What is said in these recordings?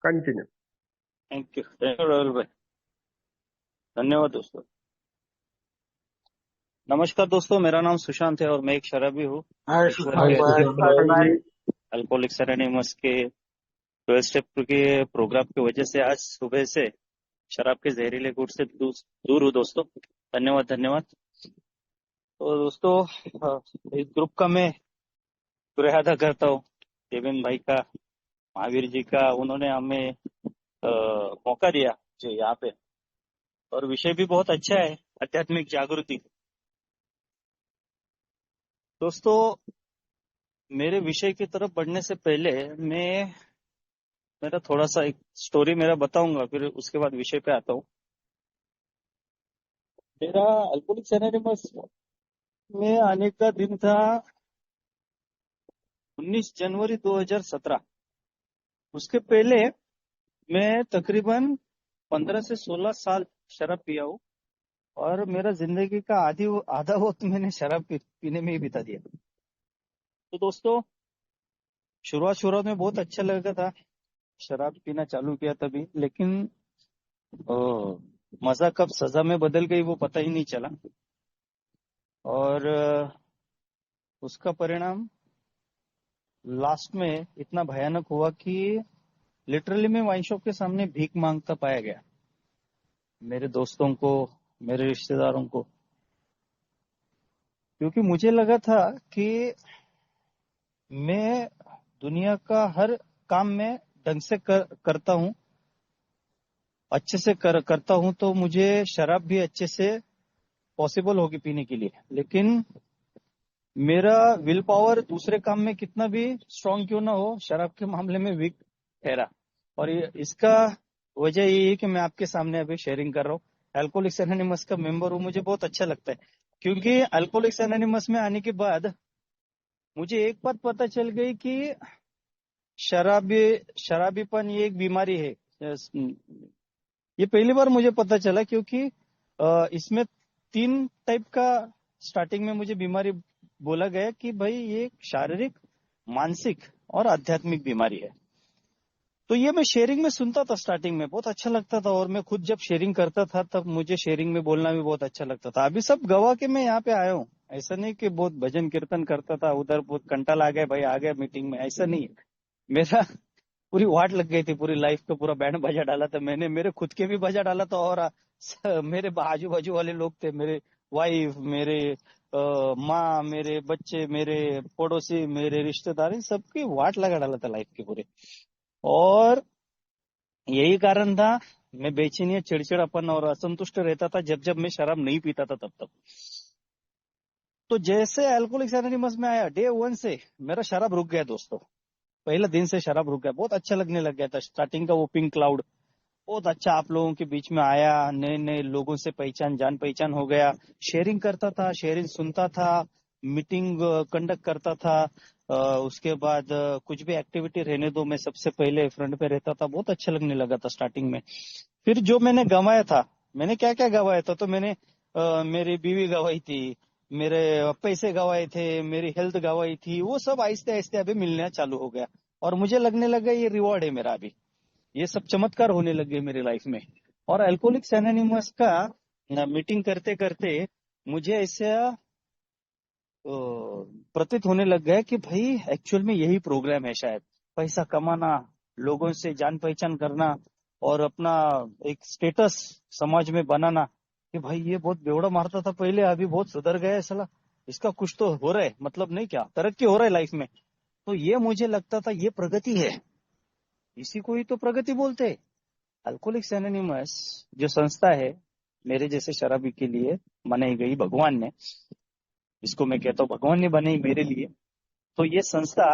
Continue. Thank you Rahul भाई, धन्यवाद दोस्तों। नमस्कार दोस्तों, मेरा नाम सुशांत है और मैं एक शराबी हूँ। हाय ईश्वर सुशांत के भाई, सुशांत जी। अल्कोहलिक्स एनोनिमस के 12 स्टेप के प्रोग्राम की वजह से आज सुबह से शराब के जहरीले गुट से दूर हूँ दोस्तों। धन्यवाद धन्यवाद। तो दोस्तों, इस ग्रुप का मैं शुक्रिया अदा करता हूँ देवेन भाई का, महावीर जी का। उन्होंने हमें मौका दिया जो यहाँ पे, और विषय भी बहुत अच्छा है, आध्यात्मिक जागृति। दोस्तों, मेरे विषय की तरफ बढ़ने से पहले मैं मेरा थोड़ा सा एक स्टोरी मेरा बताऊंगा, फिर उसके बाद विषय पे आता हूँ। मेरा अल्कोहलिक्स एनोनिमस में आने का दिन था 19 जनवरी 2017। उसके पहले मैं तकरीबन 15 से 16 साल शराब पिया हूँ, और मेरा जिंदगी का आधा वक्त मैंने शराब पीने में ही बिता दिया। तो दोस्तों, शुरुआत में बहुत अच्छा लगा था, शराब पीना चालू किया तभी, लेकिन मजा कब सजा में बदल गई वो पता ही नहीं चला। और उसका परिणाम लास्ट में इतना भयानक हुआ कि लिटरली मैं वाइन शॉप के सामने भीख मांगता पाया गया, मेरे दोस्तों को, मेरे रिश्तेदारों को, क्योंकि मुझे लगा था कि मैं दुनिया का हर काम में ढंग से करता हूँ, अच्छे से करता हूँ, तो मुझे शराब भी अच्छे से पॉसिबल होगी पीने के लिए। लेकिन मेरा विल पावर दूसरे काम में कितना भी स्ट्रांग क्यों ना हो, शराब के मामले में वीक ठहरा। और इसका वजह ये है कि मैं आपके सामने अभी शेयरिंग कर रहा हूँ। अल्कोहलिक्स एनोनिमस का मेंबर हूँ, मुझे बहुत अच्छा लगता है, क्योंकि अल्कोहलिक्स एनोनिमस में आने के बाद मुझे एक बात पता चल गई कि शराबीपन ये एक बीमारी है। ये पहली बार मुझे पता चला, क्योंकि इसमें 3 टाइप का स्टार्टिंग में मुझे बीमारी बोला गया कि भाई ये शारीरिक, मानसिक और आध्यात्मिक बीमारी है। तो ये मैं शेयरिंग में सुनता था, स्टार्टिंग में बहुत अच्छा लगता था, और मैं खुद जब शेयरिंग करता था तब मुझे शेयरिंग में बोलना भी बहुत अच्छा लगता था। अभी सब गवा के मैं यहाँ पे आया हूँ, ऐसा नहीं कि बहुत भजन कीर्तन करता था उधर, बहुत कंटाल आ गए भाई, आ गए मीटिंग में, ऐसा नहीं है। मेरा पूरी वाट लग गई थी, पूरी लाइफ पे पूरा बैंड बजा डाला था मैंने, मेरे खुद के भी बजा डाला था, और मेरे आजू बाजू वाले लोग थे, मेरे वाइफ, मेरे माँ, मेरे बच्चे, मेरे पड़ोसी, मेरे रिश्तेदार, इन सबकी वाट लगा डाला था लाइफ के पूरे। और यही कारण था, मैं बेचैनी, चिड़चिड़ापन और असंतुष्ट रहता था जब जब मैं शराब नहीं पीता था तब। तो जैसे अल्कोहलिक्स एनोनिमस में आया, डे 1 से मेरा शराब रुक गया दोस्तों। पहले दिन से शराब रुक गया, बहुत अच्छा लगने लग गया था। स्टार्टिंग का वो पिंक क्लाउड बहुत अच्छा आप लोगों के बीच में आया, नए नए लोगों से जान पहचान हो गया, शेयरिंग करता था, शेयरिंग सुनता था, मीटिंग कंडक्ट करता था। उसके बाद कुछ भी एक्टिविटी रहने दो, मैं सबसे पहले फ्रंट पे रहता था, बहुत अच्छा लगने लगा था स्टार्टिंग में। फिर जो मैंने गंवाया था, मैंने क्या क्या गंवाया था, तो मैंने मेरी बीवी गंवाई थी, मेरे पैसे गंवाए थे, मेरी हेल्थ गंवाई थी, वो सब आहिस्ते आहिस्ते अभी मिलना चालू हो गया, और मुझे लगने लगा ये रिवॉर्ड है मेरा अभी, ये सब चमत्कार होने लग गए मेरी लाइफ में। और अल्कोहलिक्स एनोनिमस का मीटिंग करते करते मुझे ऐसा प्रतीत होने लग गया कि भाई एक्चुअल में यही प्रोग्राम है शायद, पैसा कमाना, लोगों से जान पहचान करना, और अपना एक स्टेटस समाज में बनाना, कि भाई ये बहुत बेवड़ा मारता था पहले, अभी बहुत सुधर गया है साला, इसका कुछ तो हो रहा है, मतलब नहीं क्या तरक्की हो रहा है लाइफ में। तो ये मुझे लगता था ये प्रगति है, इसी को ही तो प्रगति बोलते हैं। अल्कोहलिक्स एनोनिमस जो संस्था है, मेरे जैसे शराबी के लिए बनाई गई भगवान ने, इसको मैं कहता हूँ भगवान ने बनाई मेरे लिए। तो ये संस्था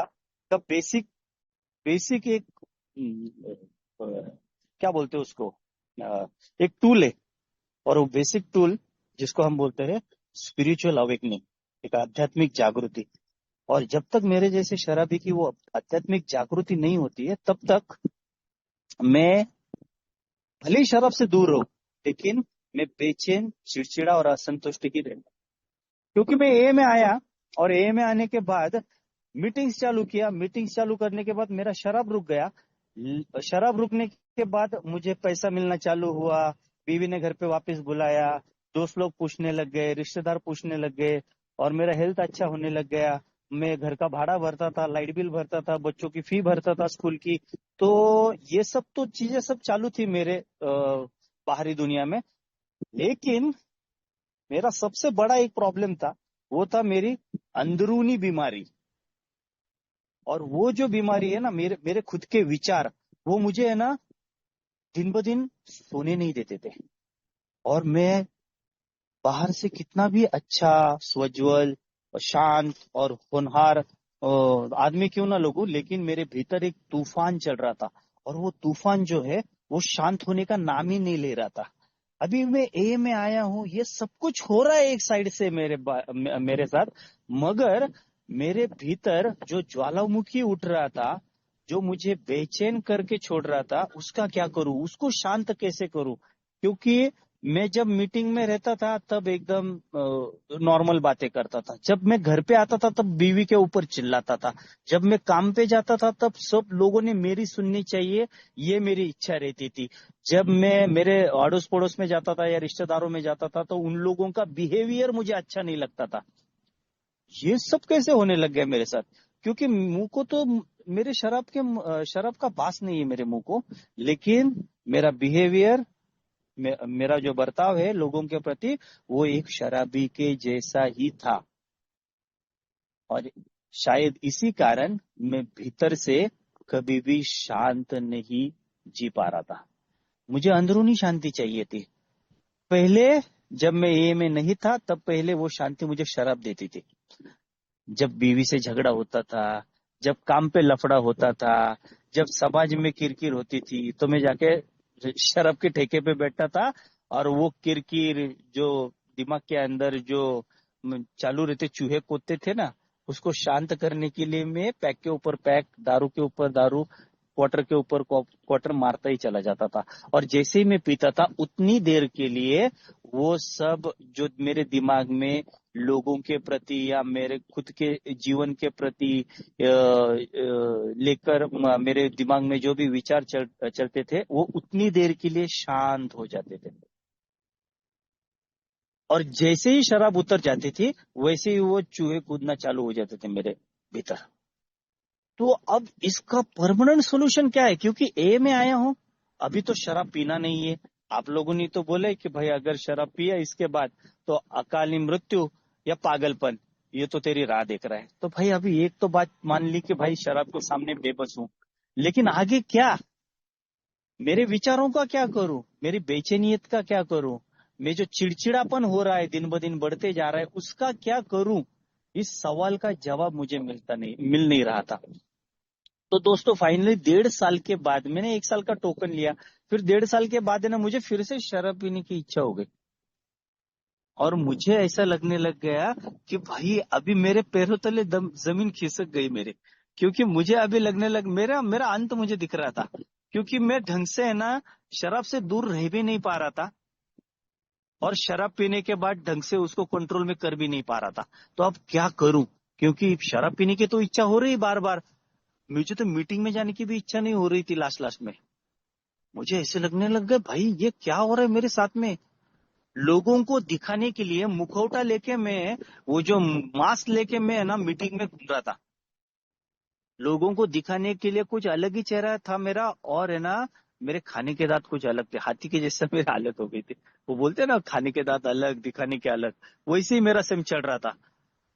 का बेसिक एक क्या बोलते हैं उसको, एक टूल है, और वो बेसिक टूल जिसको हम बोलते हैं स्पिरिचुअल अवेकनिंग, एक आध्यात्मिक जागृति। और जब तक मेरे जैसे शराबी की वो आध्यात्मिक जागृति नहीं होती है, तब तक मैं भले ही शराब से दूर रहूं, लेकिन मैं बेचैन, चिड़चिड़ा और असंतुष्ट ही रहता। क्योंकि मैं ए में आया, और ए में आने के बाद मीटिंग्स चालू किया, मीटिंग्स चालू करने के बाद मेरा शराब रुक गया, शराब रुकने के बाद मुझे पैसा मिलना चालू हुआ, बीवी ने घर पे वापस बुलाया, दोस्त लोग पूछने लग गए, रिश्तेदार पूछने लग गए, और मेरा हेल्थ अच्छा होने लग गया। मैं घर का भाड़ा भरता था, लाइट बिल भरता था, बच्चों की फी भरता था स्कूल की। तो ये सब तो चीजें सब चालू थी मेरे बाहरी दुनिया में। लेकिन मेरा सबसे बड़ा एक प्रॉब्लम था, वो था मेरी अंदरूनी बीमारी। और वो जो बीमारी है ना, मेरे मेरे खुद के विचार, वो मुझे है ना दिन ब दिन सोने नहीं देते थे। और मैं बाहर से कितना भी अच्छा, स्वज्वल और शांत और होनहार आदमी क्यों ना लगूं, लेकिन मेरे भीतर एक तूफान चल रहा था। और वो तूफान जो है, वो शांत होने का नाम ही नहीं ले रहा था। अभी मैं ए में आया हूँ, ये सब कुछ हो रहा है एक साइड से मेरे साथ, मगर मेरे भीतर जो ज्वालामुखी उठ रहा था, जो मुझे बेचैन करके छोड़ रहा था, उसका क्या करूं, उसको शांत कैसे करूं? क्योंकि मैं जब मीटिंग में रहता था तब एकदम नॉर्मल बातें करता था, जब मैं घर पे आता था तब बीवी के ऊपर चिल्लाता था, जब मैं काम पे जाता था तब सब लोगों ने मेरी सुननी चाहिए, ये मेरी इच्छा रहती थी। जब मैं मेरे अड़ोस पड़ोस में जाता था या रिश्तेदारों में जाता था तो उन लोगों का बिहेवियर मुझे अच्छा नहीं लगता था। ये सब कैसे होने लग गया मेरे साथ? क्योंकि मुंह को तो मेरे शराब का बास नहीं है मेरे मुंह को, लेकिन मेरा बिहेवियर, मेरा जो बर्ताव है लोगों के प्रति, वो एक शराबी के जैसा ही था। और शायद इसी कारण मैं भीतर से कभी भी शांत नहीं जी पा रहा था। मुझे अंदरूनी शांति चाहिए थी। पहले जब मैं ए में नहीं था, तब पहले वो शांति मुझे शराब देती थी। जब बीवी से झगड़ा होता था, जब काम पे लफड़ा होता था, जब समाज में किरकिर होती थी, तो मैं जाके शराब के ठेके पे बैठता था। और वो किरकिर जो दिमाग के अंदर जो चालू रहते चूहे कूदते थे ना, उसको शांत करने के लिए मैं पैक के ऊपर पैक, दारू के ऊपर दारू, क्वार्टर के ऊपर क्वार्टर मारता ही चला जाता था। और जैसे ही मैं पीता था, उतनी देर के लिए वो सब जो मेरे दिमाग में लोगों के प्रति या मेरे खुद के जीवन के प्रति लेकर मेरे दिमाग में जो भी विचार चलते थे, वो उतनी देर के लिए शांत हो जाते थे। और जैसे ही शराब उतर जाती थी, वैसे ही वो चूहे कूदना चालू हो जाते थे मेरे भीतर। तो अब इसका परमानेंट सोल्यूशन क्या है? क्योंकि ए में आया हूं, अभी तो शराब पीना नहीं है। आप लोगों ने तो बोले कि भाई अगर शराब पिया इसके बाद तो अकाली मृत्यु या पागलपन, ये तो तेरी राह देख रहा है। तो भाई अभी एक तो बात मान ली कि भाई शराब के सामने बेबस हूं, लेकिन आगे क्या? मेरे विचारों का क्या करूं? मेरी बेचैनियत का क्या करूं? मैं जो चिड़चिड़ापन हो रहा है, दिन ब दिन बढ़ते जा रहा है, उसका क्या करूं? इस सवाल का जवाब मुझे मिल नहीं रहा था। तो दोस्तों फाइनली 1.5 साल के बाद मैंने 1 साल का टोकन लिया। फिर 1.5 साल के बाद है ना, मुझे फिर से शराब पीने की इच्छा हो गई। और मुझे ऐसा लगने लग गया कि भाई अभी मेरे पैरों तले जमीन खिसक गई मेरे। क्योंकि मुझे अभी लगने लग, मेरा मेरा अंत मुझे दिख रहा था। क्योंकि मैं ढंग से है ना शराब से दूर रह भी नहीं पा रहा था, और शराब पीने के बाद ढंग से उसको कंट्रोल में कर भी नहीं पा रहा था। तो अब क्या करूं? क्योंकि शराब पीने की तो इच्छा हो रही बार बार, मुझे तो मीटिंग में जाने की भी इच्छा नहीं हो रही थी लास्ट लास्ट में। मुझे ऐसे लगने लग गया, भाई ये क्या हो रहा है मेरे साथ में? लोगों को दिखाने के लिए मुखौटा लेके मैं, वो जो मास्क लेके मैं है ना मीटिंग में घूम रहा था। लोगों को दिखाने के लिए कुछ अलग ही चेहरा था मेरा, और है ना मेरे खाने के दांत कुछ अलग थे, हाथी के जैसा मेरी हालत हो गई थी। वो बोलते हैं ना, खाने के दांत अलग दिखाने के अलग, वैसे ही मेरा सेम चल रहा था।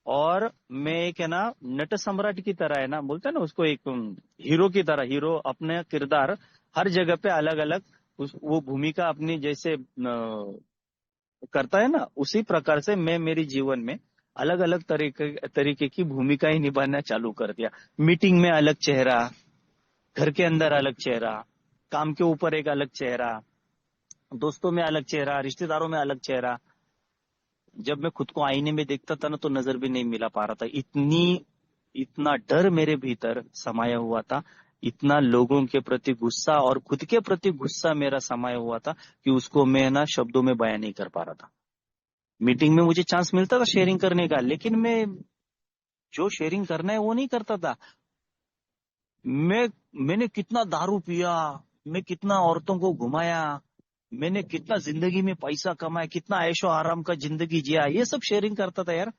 और मैं एक है ना नट सम्राट की तरह, है ना बोलते हैं ना उसको, एक हीरो की तरह, हीरो अपने किरदार हर जगह पे अलग अलग, वो भूमिका अपनी जैसे करता है ना, उसी प्रकार से मैं मेरे जीवन में अलग अलग तरीके की भूमिकाएं निभाना चालू कर दिया। मीटिंग में अलग चेहरा, घर के अंदर अलग चेहरा, काम के ऊपर एक अलग चेहरा, दोस्तों में अलग चेहरा, रिश्तेदारों में अलग चेहरा। जब मैं खुद को आईने में देखता था ना, तो नजर भी नहीं मिला पा रहा था। इतना डर मेरे भीतर समाया हुआ था, इतना लोगों के प्रति गुस्सा और खुद के प्रति गुस्सा मेरा समाया हुआ था, कि उसको मैं ना शब्दों में बयां नहीं कर पा रहा था। मीटिंग में मुझे चांस मिलता था शेयरिंग करने का, लेकिन मैं जो शेयरिंग करना है वो नहीं करता था। मैंने कितना दारू पिया, मैं कितना औरतों को घुमाया, मैंने कितना जिंदगी में पैसा कमाया, कितना ऐशो आराम का जिंदगी जिया, ये सब शेयरिंग करता था यार।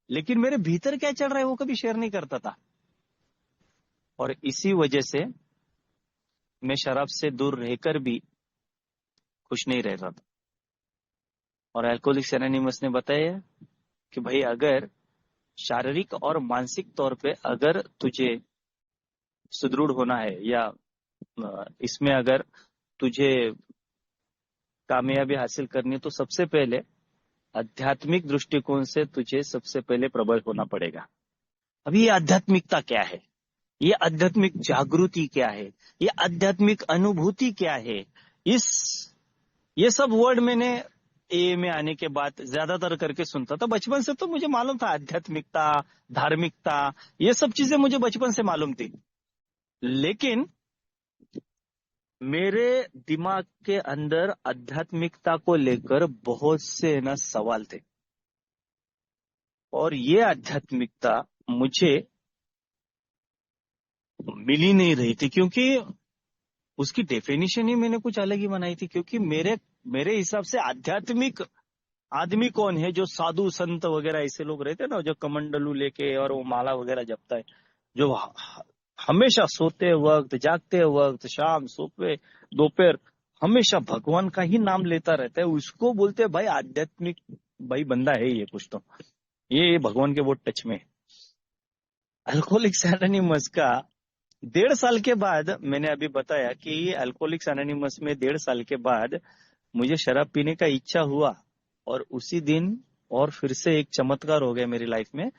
लेकिन मेरे भीतर क्या चल रहा है वो कभी शेयर नहीं करता था। और इसी वजह से मैं शराब से दूर रहकर भी खुश नहीं रह रहा था। और अल्कोहलिक्स एनोनिमस ने बताया कि भाई अगर शारीरिक और मानसिक तौर पे अगर तुझे सुदृढ़ होना है, या इसमें अगर तुझे कामयाबी हासिल करनी है, तो सबसे पहले आध्यात्मिक दृष्टिकोण से तुझे सबसे पहले प्रबल होना पड़ेगा। अभी ये आध्यात्मिकता क्या है, ये आध्यात्मिक जागृति क्या है, ये आध्यात्मिक अनुभूति क्या है, इस ये सब वर्ड मैंने ए में आने के बाद ज्यादातर करके सुनता था। बचपन से तो मुझे मालूम था आध्यात्मिकता, धार्मिकता, ये सब चीजें मुझे बचपन से मालूम थी। लेकिन मेरे दिमाग के अंदर आध्यात्मिकता को लेकर बहुत से ना सवाल थे। और ये आध्यात्मिकता मुझे मिल ही नहीं रही थी, क्योंकि उसकी डेफिनेशन ही मैंने कुछ अलग ही बनाई थी। क्योंकि मेरे हिसाब से आध्यात्मिक आदमी कौन है? जो साधु संत वगैरह ऐसे लोग रहते हैं ना, जो कमंडलू लेके और वो माला वगैरह जपता है, जो हमेशा सोते वक्त, जागते वक्त, शाम, सुबह, दोपहर हमेशा भगवान का ही नाम लेता रहता है, उसको बोलते हैं भाई आध्यात्मिक भाई बंदा है ये कुछ तो, ये भगवान के वो टच में है। अल्कोहलिक्स एनोनिमस का 1.5 साल के बाद, मैंने अभी बताया कि अल्कोहलिक्स एनोनिमस में 1.5 साल के बाद मुझे शराब पीने का इच्छा हुआ। और उसी दिन और फिर से एक चमत्कार हो गया मेरी लाइफ में।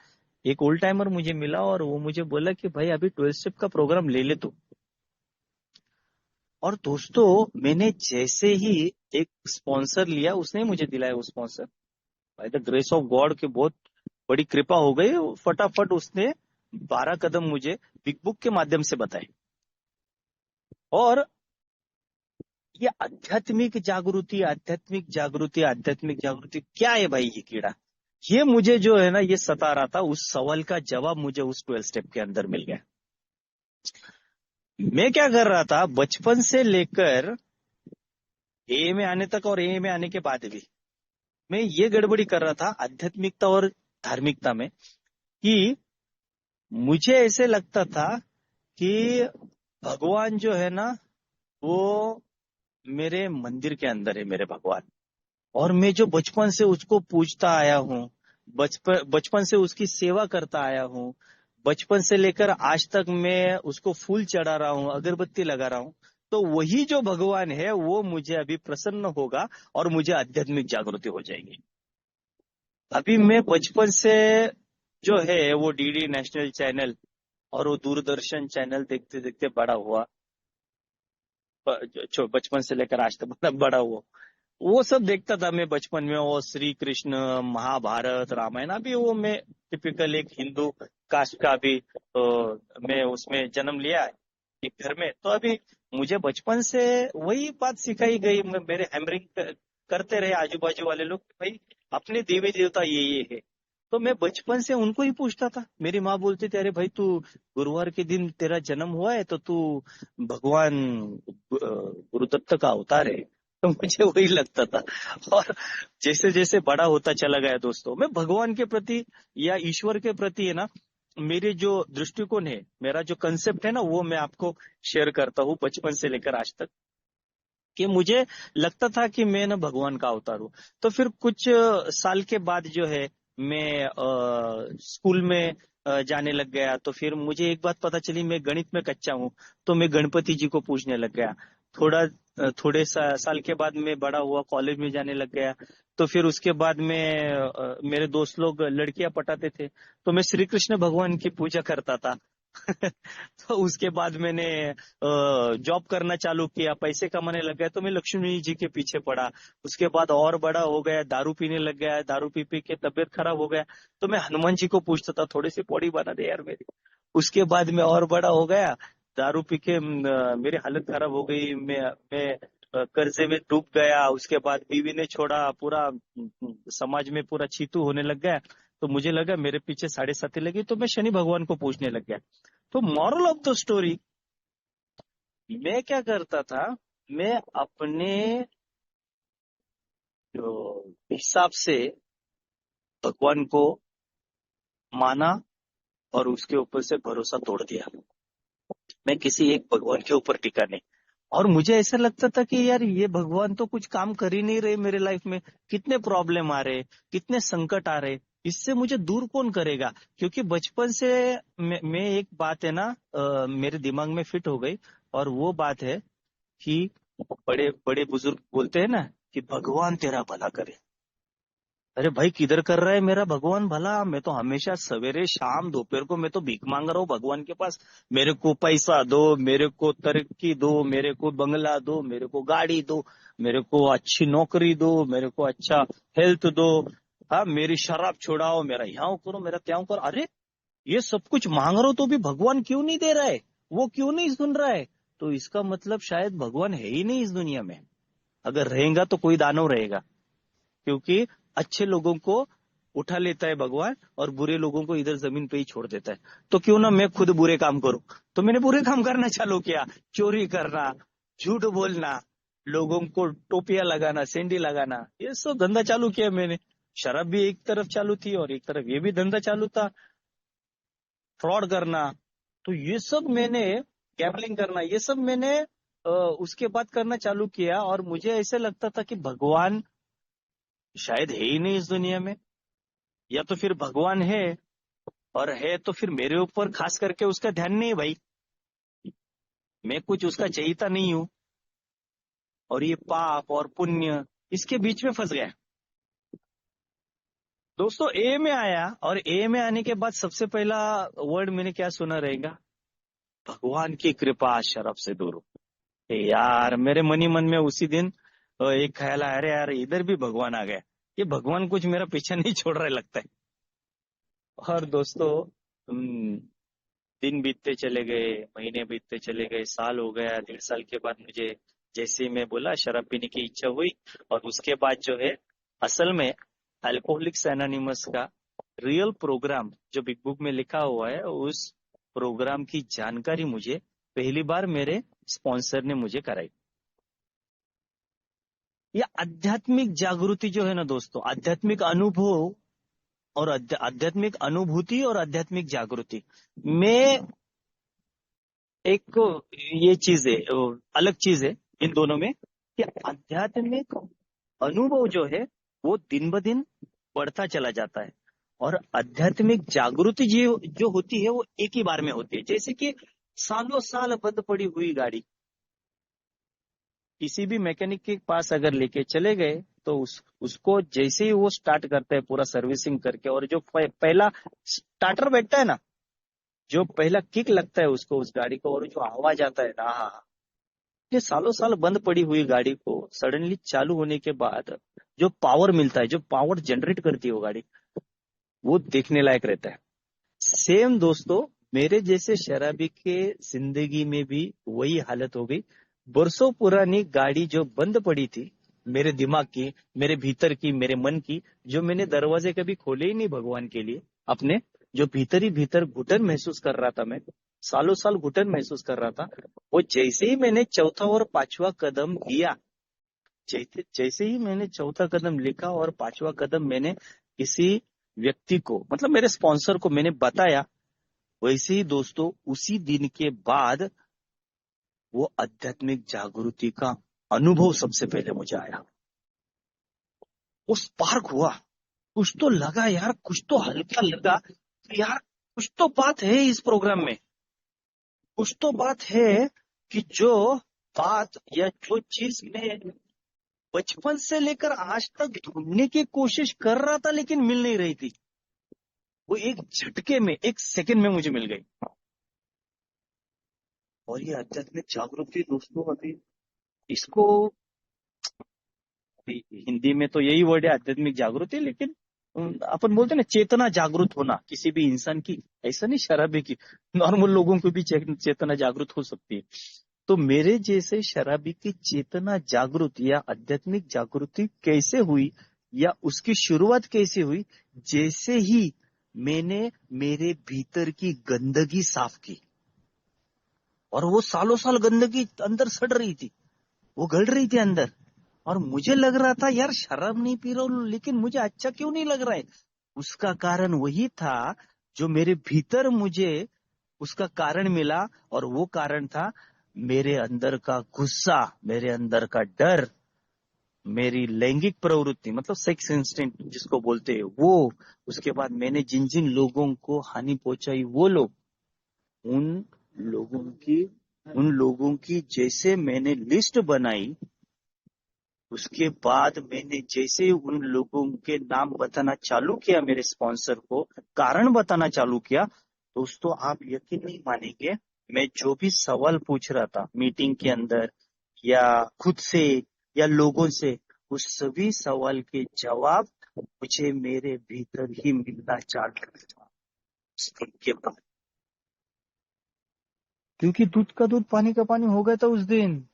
एक ओल्ड टाइमर मुझे मिला और वो मुझे बोला कि भाई अभी 12 स्टेप का प्रोग्राम ले ले तू। और दोस्तों, मैंने जैसे ही एक स्पॉन्सर लिया, उसने मुझे दिलाया वो sponsor, by the grace of God की बहुत बड़ी कृपा हो गई। फटाफट उसने 12 कदम मुझे बिग बुक के माध्यम से बताए। और ये आध्यात्मिक जागृति, आध्यात्मिक जागृति, आध्यात्मिक जागृति क्या है भाई ये कीड़ा? ये मुझे जो है ना ये सता रहा था, उस सवाल का जवाब मुझे उस 12 स्टेप के अंदर मिल गया। मैं क्या कर रहा था, बचपन से लेकर ए में आने तक और ए में आने के बाद भी मैं ये गड़बड़ी कर रहा था आध्यात्मिकता और धार्मिकता में, कि मुझे ऐसे लगता था कि भगवान जो है ना वो मेरे मंदिर के अंदर है, मेरे भगवान। और मैं जो बचपन से उसको पूजता आया हूँ, बचपन से उसकी सेवा करता आया हूँ, बचपन से लेकर आज तक मैं उसको फूल चढ़ा रहा हूँ, अगरबत्ती लगा रहा हूँ, तो वही जो भगवान है वो मुझे अभी प्रसन्न होगा और मुझे आध्यात्मिक जागृति हो जाएगी। अभी मैं बचपन से जो है वो डीडी नेशनल चैनल और वो दूरदर्शन चैनल देखते देखते बड़ा हुआ। बचपन से लेकर आज तक मतलब बड़ा हुआ, वो सब देखता था मैं बचपन में। वो श्री कृष्ण, महाभारत, रामायण। अभी वो मैं टिपिकल एक हिंदू कास्ट का भी मैं उसमें जन्म लिया है एक घर में। तो अभी मुझे बचपन से वही बात सिखाई गई, मेरे हैमरिंग करते रहे आजू बाजू वाले लोग, भाई अपने देवी देवता ये है। तो मैं बचपन से उनको ही पूछता था। मेरी माँ बोलती थी, अरे भाई तू गुरुवार के दिन तेरा जन्म हुआ है तो तू भगवान गुरुदत्त का अवतार है। तो मुझे वही लगता था। और जैसे जैसे बड़ा होता चला गया दोस्तों, मैं भगवान के प्रति या ईश्वर के प्रति है ना, मेरे जो दृष्टिकोण है, मेरा जो कंसेप्ट है ना, वो मैं आपको शेयर करता हूँ बचपन से लेकर आज तक। कि मुझे लगता था कि मैं ना भगवान का अवतार हूँ। तो फिर कुछ साल के बाद जो है मैं स्कूल में जाने लग गया। तो फिर मुझे एक बात पता चली, मैं गणित में कच्चा हूँ, तो मैं गणपति जी को पूजने लग गया। थोड़े साल के बाद मैं बड़ा हुआ, कॉलेज में जाने लग गया। तो फिर उसके बाद में मेरे दोस्त लोग लड़कियां पटाते थे, तो मैं श्री कृष्ण भगवान की पूजा करता था। तो उसके बाद मैंने जॉब करना चालू किया, पैसे कमाने लग गया, तो मैं लक्ष्मी जी के पीछे पड़ा। उसके बाद और बड़ा हो गया, दारू पीने लग गया, दारू पी पी के तबीयत खराब हो गया, तो मैं हनुमान जी को पूछता था, थोड़ी सी पौड़ी बना दे यार मेरी। उसके बाद में और बड़ा हो गया, दारू पी के मेरी हालत खराब हो गई, मैं कर्जे में डूब गया। उसके बाद बीवी ने छोड़ा, पूरा समाज में पूरा चीतू होने लग गया। तो मुझे लगा मेरे पीछे 7.5 लगी, तो मैं शनि भगवान को पूछने लग गया। तो मॉरल ऑफ द स्टोरी, मैं क्या करता था, मैं अपने जो हिसाब से भगवान को माना और उसके ऊपर से भरोसा तोड़ दिया। मैं किसी एक भगवान के ऊपर टिका नहीं। और मुझे ऐसा लगता था कि यार ये भगवान तो कुछ काम कर ही नहीं रहे मेरे लाइफ में, कितने प्रॉब्लम आ रहे, कितने संकट आ रहे, इससे मुझे दूर कौन करेगा। क्योंकि बचपन से मैं एक बात है ना, मेरे दिमाग में फिट हो गई, और वो बात है कि बड़े बड़े बुजुर्ग बोलते हैं ना कि भगवान तेरा भला करे। अरे भाई किधर कर रहा है मेरा भगवान भला? मैं तो हमेशा सवेरे शाम दोपहर को मैं तो भीख मांग रहा हूँ भगवान के पास, मेरे को पैसा दो, मेरे को तरक्की दो, मेरे को बंगला दो, मेरे को गाड़ी दो, मेरे को अच्छी नौकरी दो, मेरे को अच्छा हेल्थ दो, हाँ मेरी शराब छुड़ाओ, मेरा यहाँ करो, मेरा त्यों करो। अरे ये सब कुछ मांग रहा हूं तो भी भगवान क्यों नहीं दे रहा है, वो क्यों नहीं सुन रहा है? तो इसका मतलब शायद भगवान है ही नहीं इस दुनिया में। अगर रहेगा तो कोई दानव रहेगा, क्योंकि अच्छे लोगों को उठा लेता है भगवान और बुरे लोगों को इधर जमीन पे ही छोड़ देता है। तो क्यों ना मैं खुद बुरे काम करूं। तो मैंने बुरे काम करना चालू किया, चोरी करना, झूठ बोलना, लोगों को टोपियां लगाना, सेंडी लगाना, ये सब धंधा चालू किया मैंने। शराब भी एक तरफ चालू थी और एक तरफ ये भी धंधा चालू था, फ्रॉड करना। तो ये सब मैंने, गैम्बलिंग करना, ये सब मैंने उसके बाद करना चालू किया। और मुझे ऐसे लगता था कि भगवान शायद है ही नहीं इस दुनिया में, या तो फिर भगवान है और है तो फिर मेरे ऊपर खास करके उसका ध्यान नहीं है भाई, मैं कुछ उसका चाहता नहीं हूं, और ये पाप और पुण्य इसके बीच में फंस गया। दोस्तों ए में आया, और ए में आने के बाद सबसे पहला वर्ड मैंने क्या सुना रहेगा, भगवान की कृपा शरफ से दूर हो। यार मेरे मन ही मन में उसी दिन एक ख्याल आया, अरे यार इधर भी भगवान आ गया, ये भगवान कुछ मेरा पीछा नहीं छोड़ रहा लगता है। और दोस्तों दिन बीतते चले गए, महीने बीतते चले गए, साल हो गया, 1.5 साल के बाद मुझे, जैसे ही मैं बोला, शराब पीने की इच्छा हुई। और उसके बाद जो है, असल में अल्कोहलिक्स एनोनिमस का रियल प्रोग्राम जो बिग बुक में लिखा हुआ है, उस प्रोग्राम की जानकारी मुझे पहली बार मेरे स्पॉन्सर ने मुझे कराई। ये आध्यात्मिक जागृति जो है ना दोस्तों, आध्यात्मिक अनुभव और आध्यात्मिक अनुभूति और आध्यात्मिक जागृति में एक ये चीज है, अलग चीज है इन दोनों में, कि आध्यात्मिक अनुभव जो है वो दिन ब दिन बढ़ता चला जाता है, और आध्यात्मिक जागृति जो होती है वो एक ही बार में होती है। जैसे कि सालों साल बंद पड़ी हुई गाड़ी किसी भी मैकेनिक के पास अगर लेके चले गए, तो उसको जैसे ही वो स्टार्ट करता है पूरा सर्विसिंग करके, और जो पहला स्टार्टर बैठता है ना, जो पहला किक लगता है उसको, उस गाड़ी को, और जो आवाज आता है ना, हाँ, ये सालों साल बंद पड़ी हुई गाड़ी को सडनली चालू होने के बाद जो पावर मिलता है, जो पावर जनरेट करती है वो गाड़ी, वो देखने लायक रहता है। सेम दोस्तों, मेरे जैसे शराबी के जिंदगी में भी वही हालत हो गई। बरसों पुरानी गाड़ी जो बंद पड़ी थी, मेरे दिमाग की, मेरे भीतर की, मेरे मन की, जो मैंने दरवाजे कभी खोले ही नहीं भगवान के लिए, अपने जो भीतर ही भीतर घुटन महसूस कर रहा था, मैं सालों साल घुटन महसूस कर रहा था, वो जैसे ही मैंने चौथा और पांचवा कदम लिया, जैसे ही मैंने चौथा कदम लिखा और पांचवा कदम मैंने किसी व्यक्ति को, मतलब मेरे स्पॉन्सर को मैंने बताया, वैसे ही दोस्तों उसी दिन के बाद वो आध्यात्मिक जागृति का अनुभव सबसे पहले मुझे आया। वो स्पार्क हुआ, कुछ तो लगा यार, कुछ तो हल्का लगा कि यार कुछ तो बात है इस प्रोग्राम में, कुछ तो बात है कि जो बात या जो चीज मैं बचपन से लेकर आज तक ढूंढने की कोशिश कर रहा था लेकिन मिल नहीं रही थी, वो एक झटके में, एक सेकंड में मुझे मिल गई। और ये आध्यात्मिक जागृति दोस्तों, अभी इसको हिंदी में तो यही वर्ड है आध्यात्मिक जागृति, लेकिन अपन बोलते हैं ना चेतना जागृत होना किसी भी इंसान की, ऐसा नहीं शराबी की, नॉर्मल लोगों को भी चेतना जागृत हो सकती है। तो मेरे जैसे शराबी की चेतना जागृत या आध्यात्मिक जागृति कैसे हुई, या उसकी शुरुआत कैसे हुई, जैसे ही मैंने मेरे भीतर की गंदगी साफ की, और वो सालों साल गंदगी अंदर सड़ रही थी, वो गल रही थी अंदर। और मुझे लग रहा था यार शराब नहीं पी रहा हूं, लेकिन मुझे अच्छा क्यों नहीं लग रहा है। उसका कारण वही था जो मेरे भीतर मुझे उसका कारण मिला, और वो कारण था मेरे अंदर का गुस्सा, मेरे अंदर का डर, मेरी लैंगिक प्रवृत्ति, मतलब सेक्स इंस्टिंक्ट जिसको बोलते हैं वो। उसके बाद मैंने जिन जिन लोगों को हानि पहुंचाई वो लोग, उन लोगों की उन लोगों की जैसे मैंने लिस्ट बनाई, उसके बाद मैंने जैसे उन लोगों के नाम बताना चालू किया, मेरे स्पॉन्सर को कारण बताना चालू किया, दोस्तों आप यकीन नहीं मानेंगे, मैं जो भी सवाल पूछ रहा था मीटिंग के अंदर या खुद से या लोगों से, उस सभी सवाल के जवाब मुझे मेरे भीतर ही मिलना चालू था उस दिन के बाद। क्योंकि दूध का दूध पानी का पानी हो गया था उस दिन।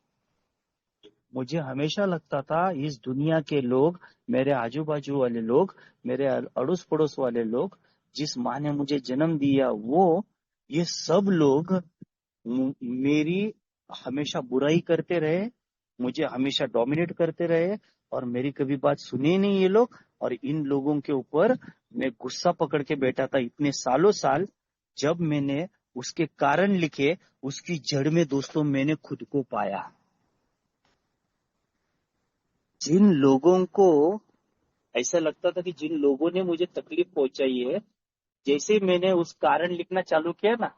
मुझे हमेशा लगता था इस दुनिया के लोग, मेरे आजू बाजू वाले लोग, मेरे अड़ोस पड़ोस वाले लोग, जिस माँ ने मुझे जन्म दिया वो, ये सब लोग मेरी हमेशा बुराई करते रहे, मुझे हमेशा डोमिनेट करते रहे, और मेरी कभी बात सुनी नहीं ये लोग। और इन लोगों के ऊपर मैं गुस्सा पकड़ के बैठा था इतने सालों साल। जब मैंने उसके कारण लिखे, उसकी जड़ में दोस्तों मैंने खुद को पाया। जिन लोगों को ऐसा लगता था कि जिन लोगों ने मुझे तकलीफ पहुंचाई है, जैसे ही मैंने उस कारण लिखना चालू किया ना,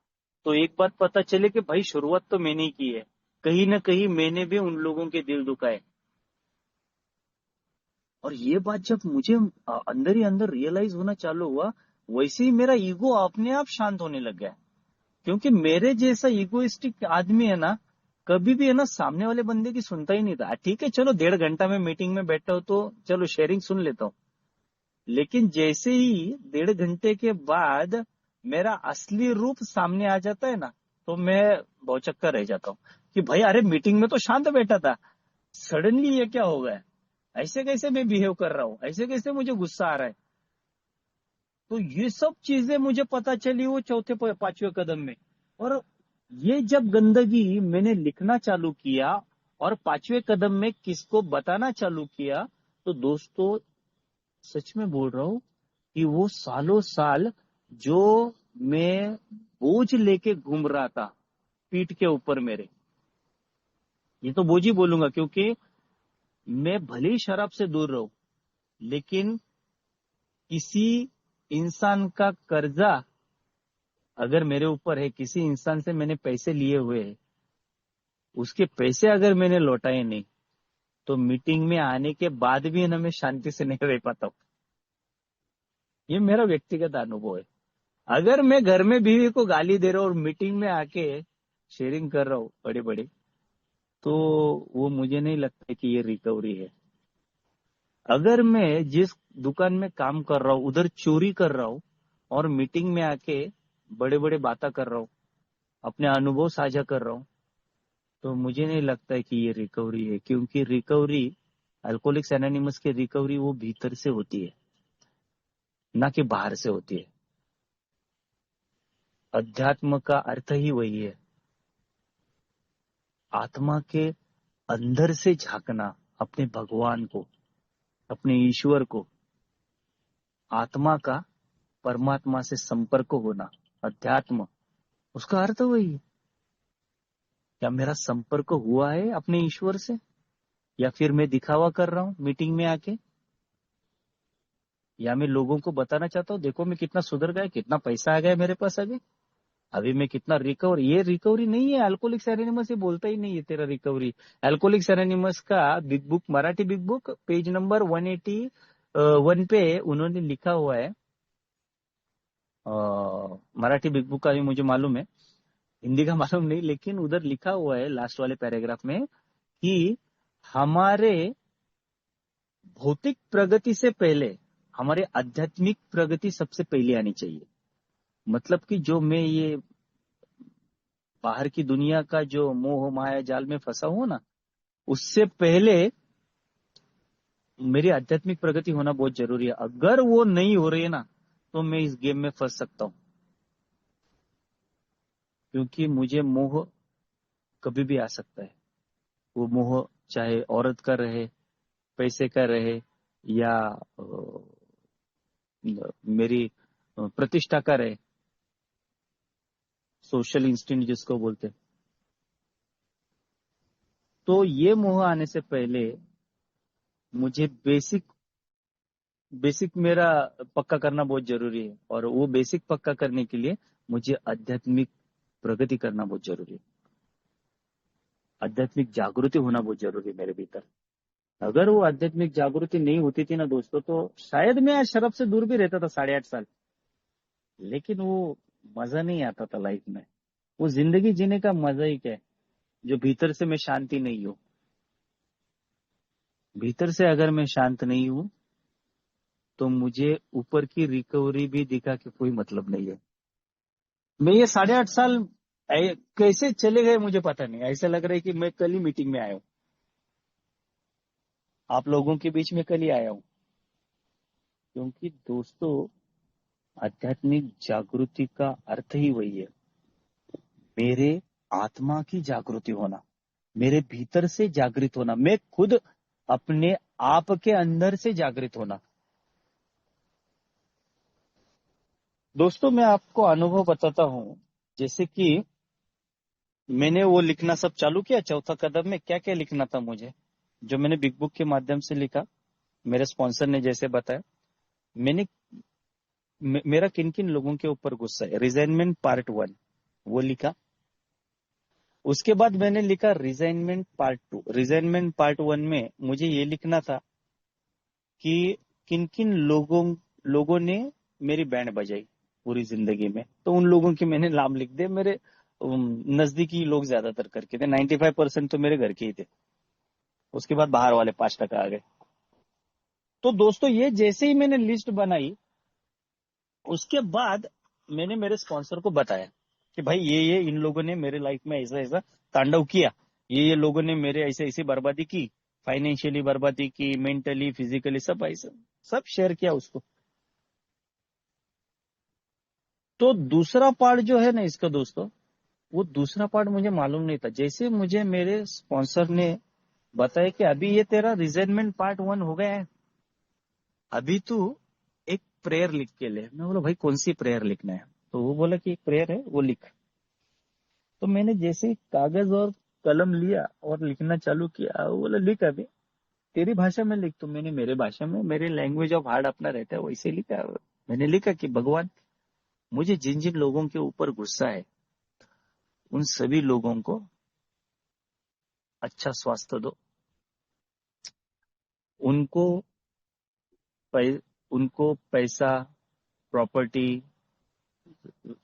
तो एक बात पता चले कि भाई शुरुआत तो मैंने ही की है, कहीं ना कहीं मैंने भी उन लोगों के दिल दुखाए। और ये बात जब मुझे अंदर ही अंदर रियलाइज होना चालू हुआ, वैसे ही मेरा ईगो अपने आप शांत होने लग गया। क्योंकि मेरे जैसा इगोइस्टिक आदमी है ना, कभी भी है ना सामने वाले बंदे की सुनता ही नहीं था। ठीक है चलो 1.5 घंटा में मीटिंग में बैठा हूं तो चलो शेयरिंग सुन लेता हूँ, लेकिन जैसे ही 1.5 घंटे के बाद मेरा असली रूप सामने आ जाता है ना, तो मैं भौचक्का रह जाता हूँ कि भाई अरे मीटिंग में तो शांत बैठा था, सडनली ये क्या हो गया, ऐसे कैसे मैं बिहेव कर रहा हूँ, ऐसे कैसे मुझे गुस्सा आ रहा है। तो ये सब चीजें मुझे पता चली वो चौथे पांचवें कदम में। और ये जब गंदगी मैंने लिखना चालू किया और पांचवें कदम में किसको बताना चालू किया, तो दोस्तों सच में बोल रहा हूं कि वो सालों साल जो मैं बोझ लेके घूम रहा था पीठ के ऊपर मेरे, ये तो बोझ ही बोलूंगा, क्योंकि मैं भले ही शराब से दूर रहूं, लेकिन किसी इंसान का कर्जा अगर मेरे ऊपर है, किसी इंसान से मैंने पैसे लिए हुए हैं, उसके पैसे अगर मैंने लौटाए नहीं, तो मीटिंग में आने के बाद भी ना मैं शांति से नहीं रह पाता हूँ। ये मेरा व्यक्तिगत अनुभव है। अगर मैं घर में बीवी को गाली दे रहा हूँ और मीटिंग में आके शेयरिंग कर रहा हूँ बड़े बड़े, तो वो मुझे नहीं लगता कि ये रिकवरी है। अगर मैं जिस दुकान में काम कर रहा हूँ उधर चोरी कर रहा हूँ और मीटिंग में आके बड़े बड़े बातें कर रहा हूँ, अपने अनुभव साझा कर रहा हूँ, तो मुझे नहीं लगता है कि ये रिकवरी है। क्योंकि रिकवरी, अल्कोहलिक्स एनोनिमस की रिकवरी वो भीतर से होती है, ना कि बाहर से होती है। अध्यात्म का अर्थ ही वही है, आत्मा के अंदर से झांकना अपने भगवान को, अपने ईश्वर को, आत्मा का परमात्मा से संपर्क होना, अध्यात्म, उसका अर्थ वही है। क्या मेरा संपर्क हुआ है अपने ईश्वर से, या फिर मैं दिखावा कर रहा हूं मीटिंग में आके, या मैं लोगों को बताना चाहता हूँ देखो मैं कितना सुधर गया, कितना पैसा आ गया मेरे पास, अभी मैं कितना रिकवर। ये रिकवरी नहीं है। अल्कोहलिक्स एनोनिमस ये बोलता ही नहीं है तेरा रिकवरी। अल्कोहलिक्स एनोनिमस का big book, Marathi big book, page number 181 पे उन्होंने लिखा हुआ है, मराठी बिग बुक का भी मुझे मालूम है, हिंदी का मालूम नहीं, लेकिन उधर लिखा हुआ है लास्ट वाले पैराग्राफ में कि हमारे भौतिक प्रगति से पहले हमारे आध्यात्मिक प्रगति सबसे पहले आनी चाहिए। मतलब कि जो मैं ये बाहर की दुनिया का जो मोह माया जाल में फंसा हूं ना, उससे पहले मेरी आध्यात्मिक प्रगति होना बहुत जरूरी है। अगर वो नहीं हो रही है ना, तो मैं इस गेम में फंस सकता हूं, क्योंकि मुझे मोह कभी भी आ सकता है। वो मोह चाहे औरत का रहे, पैसे का रहे, या मेरी प्रतिष्ठा का रहे, सोशल इंस्टिंक्ट जिसको बोलते हैं। तो ये मोह आने से पहले मुझे बेसिक बेसिक मेरा पक्का करना बहुत जरूरी है, और वो बेसिक पक्का करने के लिए मुझे आध्यात्मिक प्रगति करना बहुत जरूरी है। आध्यात्मिक जागृति होना बहुत जरूरी है मेरे भीतर। अगर वो आध्यात्मिक जागृति नहीं होती थी ना दोस्तों, तो शायद मैं आज शराब से दूर भी रहता था 8.5 साल। लेकिन वो मजा नहीं आता था लाइफ में। वो जिंदगी जीने का मजा ही क्या है, जो भीतर से मैं शांति नहीं हूं। भीतर से अगर मैं शांत नहीं हूं, तो मुझे ऊपर की रिकवरी भी दिखा के कोई मतलब नहीं है। मैं ये 8.5 साल कैसे चले गए मुझे पता नहीं। ऐसा लग रहा है कि मैं कल ही मीटिंग में आया हूँ, आप लोगों के बीच में कल ही आया हूँ। क्योंकि दोस्तों, आध्यात्मिक जागृति का अर्थ ही वही है, मेरे आत्मा की जागृति होना, मेरे भीतर से जागृत होना, मैं खुद अपने आप के अंदर से जागृत होना। दोस्तों, मैं आपको अनुभव बताता हूँ। जैसे कि मैंने वो लिखना सब चालू किया, चौथा कदम में क्या क्या लिखना था मुझे, जो मैंने बिग बुक के माध्यम से लिखा, मेरे स्पॉन्सर ने जैसे बताया। मैंने मेरा किन किन लोगों के ऊपर गुस्सा है, रिजाइनमेंट पार्ट 1 वो लिखा। उसके बाद मैंने लिखा रिजाइनमेंट पार्ट 2। रिजाइनमेंट पार्ट 1 में मुझे ये लिखना था कि किन किन लोगों ने मेरी बैंड बजाई पूरी जिंदगी में। तो उन लोगों के मैंने नाम लिख दिए। मेरे नजदीकी लोग ज्यादातर करके थे, 95% तो मेरे घर के ही थे। उसके बाद बाहर वाले 5% आ गए। तो दोस्तों, ये जैसे ही मैंने लिस्ट बनाई, उसके बाद मैंने मेरे स्पॉन्सर को बताया कि भाई ये इन लोगों ने मेरे लाइफ में ऐसा ऐसा तांडव किया, ये लोगों ने मेरे ऐसे ऐसी बर्बादी की, फाइनेंशियली बर्बादी की, मेंटली, फिजिकली, सब ऐसा सब शेयर किया उसको। तो दूसरा पार्ट जो है ना इसका दोस्तों, वो दूसरा पार्ट मुझे मालूम नहीं था। जैसे मुझे मेरे स्पॉन्सर ने बताया कि अभी ये तेरा रिजाइनमेंट पार्ट 1 हो गया है, अभी तू एक प्रेयर लिख के ले। मैं बोला भाई कौन सी प्रेयर लिखना है? तो वो बोला कि एक प्रेयर है, वो लिख। तो मैंने जैसे ही कागज और कलम लिया और लिखना चालू किया, वो बोला लिख अभी, तेरी भाषा में लिख। तो मैंने मेरे भाषा में, मेरे लैंग्वेज ऑफ हार्ट अपना रहता है वैसे लिखा। मैंने लिखा कि भगवान, मुझे जिन जिन लोगों के ऊपर गुस्सा है, उन सभी लोगों को अच्छा स्वास्थ्य दो, उनको पै, उनको पैसा, प्रॉपर्टी,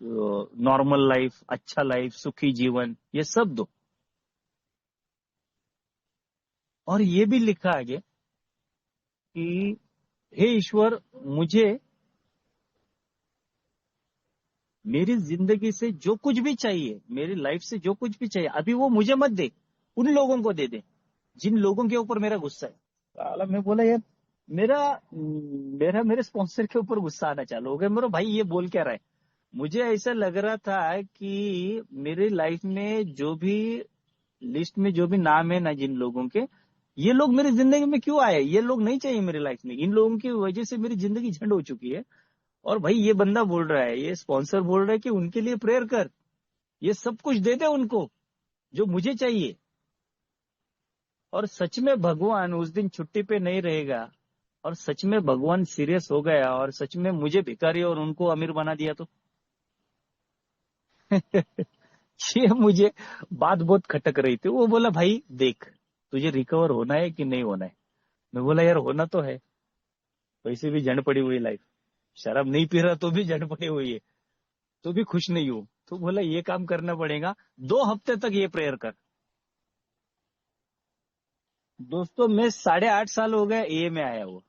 नॉर्मल लाइफ, अच्छा लाइफ, सुखी जीवन, ये सब दो। और ये भी लिखा आगे कि हे ईश्वर, मुझे मेरी जिंदगी से जो कुछ भी चाहिए, मेरी लाइफ से जो कुछ भी चाहिए, अभी वो मुझे मत दे, उन लोगों को दे दे जिन लोगों के ऊपर मेरा गुस्सा है। साला मैं बोला यार, मेरा मेरा मेरे स्पॉन्सर के ऊपर गुस्सा आना चालू हो गया। मेरा भाई ये बोल क्या रहा है? मुझे ऐसा लग रहा था कि मेरी लाइफ में जो भी लिस्ट में जो भी नाम है ना जिन लोगों के, ये लोग मेरी जिंदगी में क्यों आए? ये लोग नहीं चाहिए मेरी लाइफ में। इन लोगों की वजह से मेरी जिंदगी झंड हो चुकी है। और भाई ये बंदा बोल रहा है, ये स्पॉन्सर बोल रहा है कि उनके लिए प्रेयर कर, ये सब कुछ दे दे उनको जो मुझे चाहिए। और सच में भगवान उस दिन छुट्टी पे नहीं रहेगा, और सच में भगवान सीरियस हो गया, और सच में मुझे भिखारी और उनको अमीर बना दिया, तो ये मुझे बात बहुत खटक रही थी। वो बोला भाई देख, तुझे रिकवर होना है कि नहीं होना है? मैं बोला यार होना तो है, वैसे भी जंड पड़ी हुई लाइफ, शराब नहीं पी रहा तो भी जंड पड़ी हुई है, तो भी खुश नहीं हूं। तो बोला ये काम करना पड़ेगा, 2 हफ्ते तक ये प्रेयर कर। दोस्तों, मैं 8.5 साल हो गए ए में आया हुआ,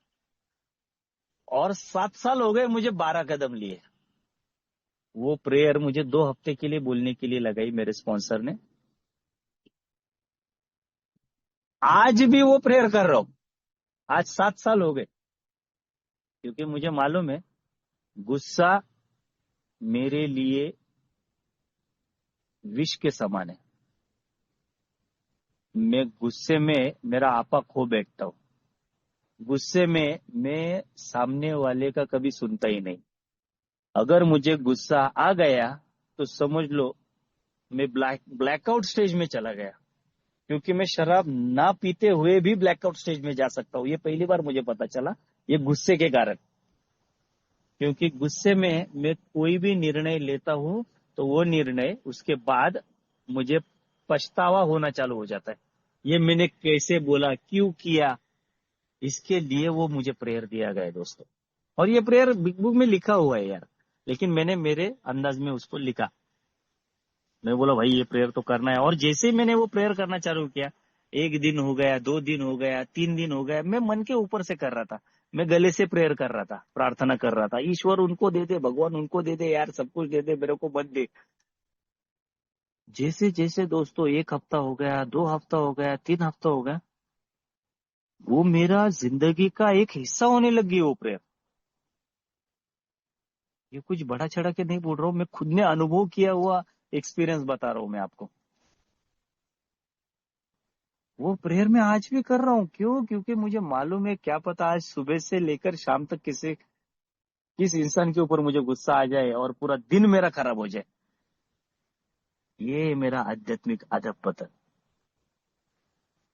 और 7 साल हो गए मुझे 12 कदम लिए। वो प्रेयर मुझे 2 हफ्ते के लिए बोलने के लिए लगाई मेरे स्पॉन्सर ने। आज भी वो प्रेयर कर रहा हूं, आज 7 साल हो गए। क्योंकि मुझे मालूम है, गुस्सा मेरे लिए विष के समान है। मैं गुस्से में मेरा आपा खो बैठता हूँ। गुस्से में मैं सामने वाले का कभी सुनता ही नहीं। अगर मुझे गुस्सा आ गया तो समझ लो मैं ब्लैकआउट स्टेज में चला गया। क्योंकि मैं शराब ना पीते हुए भी ब्लैकआउट स्टेज में जा सकता हूँ, ये पहली बार मुझे पता चला, ये गुस्से के कारण। क्योंकि गुस्से में मैं कोई भी निर्णय लेता हूँ तो वो निर्णय उसके बाद मुझे पछतावा होना चालू हो जाता है। ये मैंने कैसे बोला, क्यों किया, इसके लिए वो मुझे प्रेयर दिया गया है दोस्तों। और ये प्रेयर बिग बुक में लिखा हुआ है यार, लेकिन मैंने मेरे अंदाज में उसको लिखा। मैं बोला भाई ये प्रेयर तो करना है। और जैसे ही मैंने वो प्रेयर करना चालू किया, 1 दिन हो गया, 2 दिन हो गया, 3 दिन हो गया, मैं मन के ऊपर से कर रहा था। मैं गले से प्रेयर कर रहा था, प्रार्थना कर रहा था, ईश्वर उनको दे दे, भगवान उनको दे दे यार, सब कुछ दे दे, मेरे को मत दे। जैसे जैसे दोस्तों 1 हफ्ता हो गया, 2 हफ्ता हो गया, 3 हफ्ता हो गया, वो मेरा जिंदगी का एक हिस्सा होने लगी वो प्रेयर। ये कुछ बड़ा चढ़ा के नहीं बोल रहा हूँ, मैं खुद ने अनुभव किया हुआ एक्सपीरियंस बता रहा हूँ मैं आपको। वो प्रेयर मैं आज भी कर रहा हूँ। क्यों? क्योंकि मुझे मालूम है, क्या पता आज सुबह से लेकर शाम तक किस इंसान के ऊपर मुझे गुस्सा आ जाए और पूरा दिन मेरा खराब हो जाए। ये मेरा आध्यात्मिक अधपतन।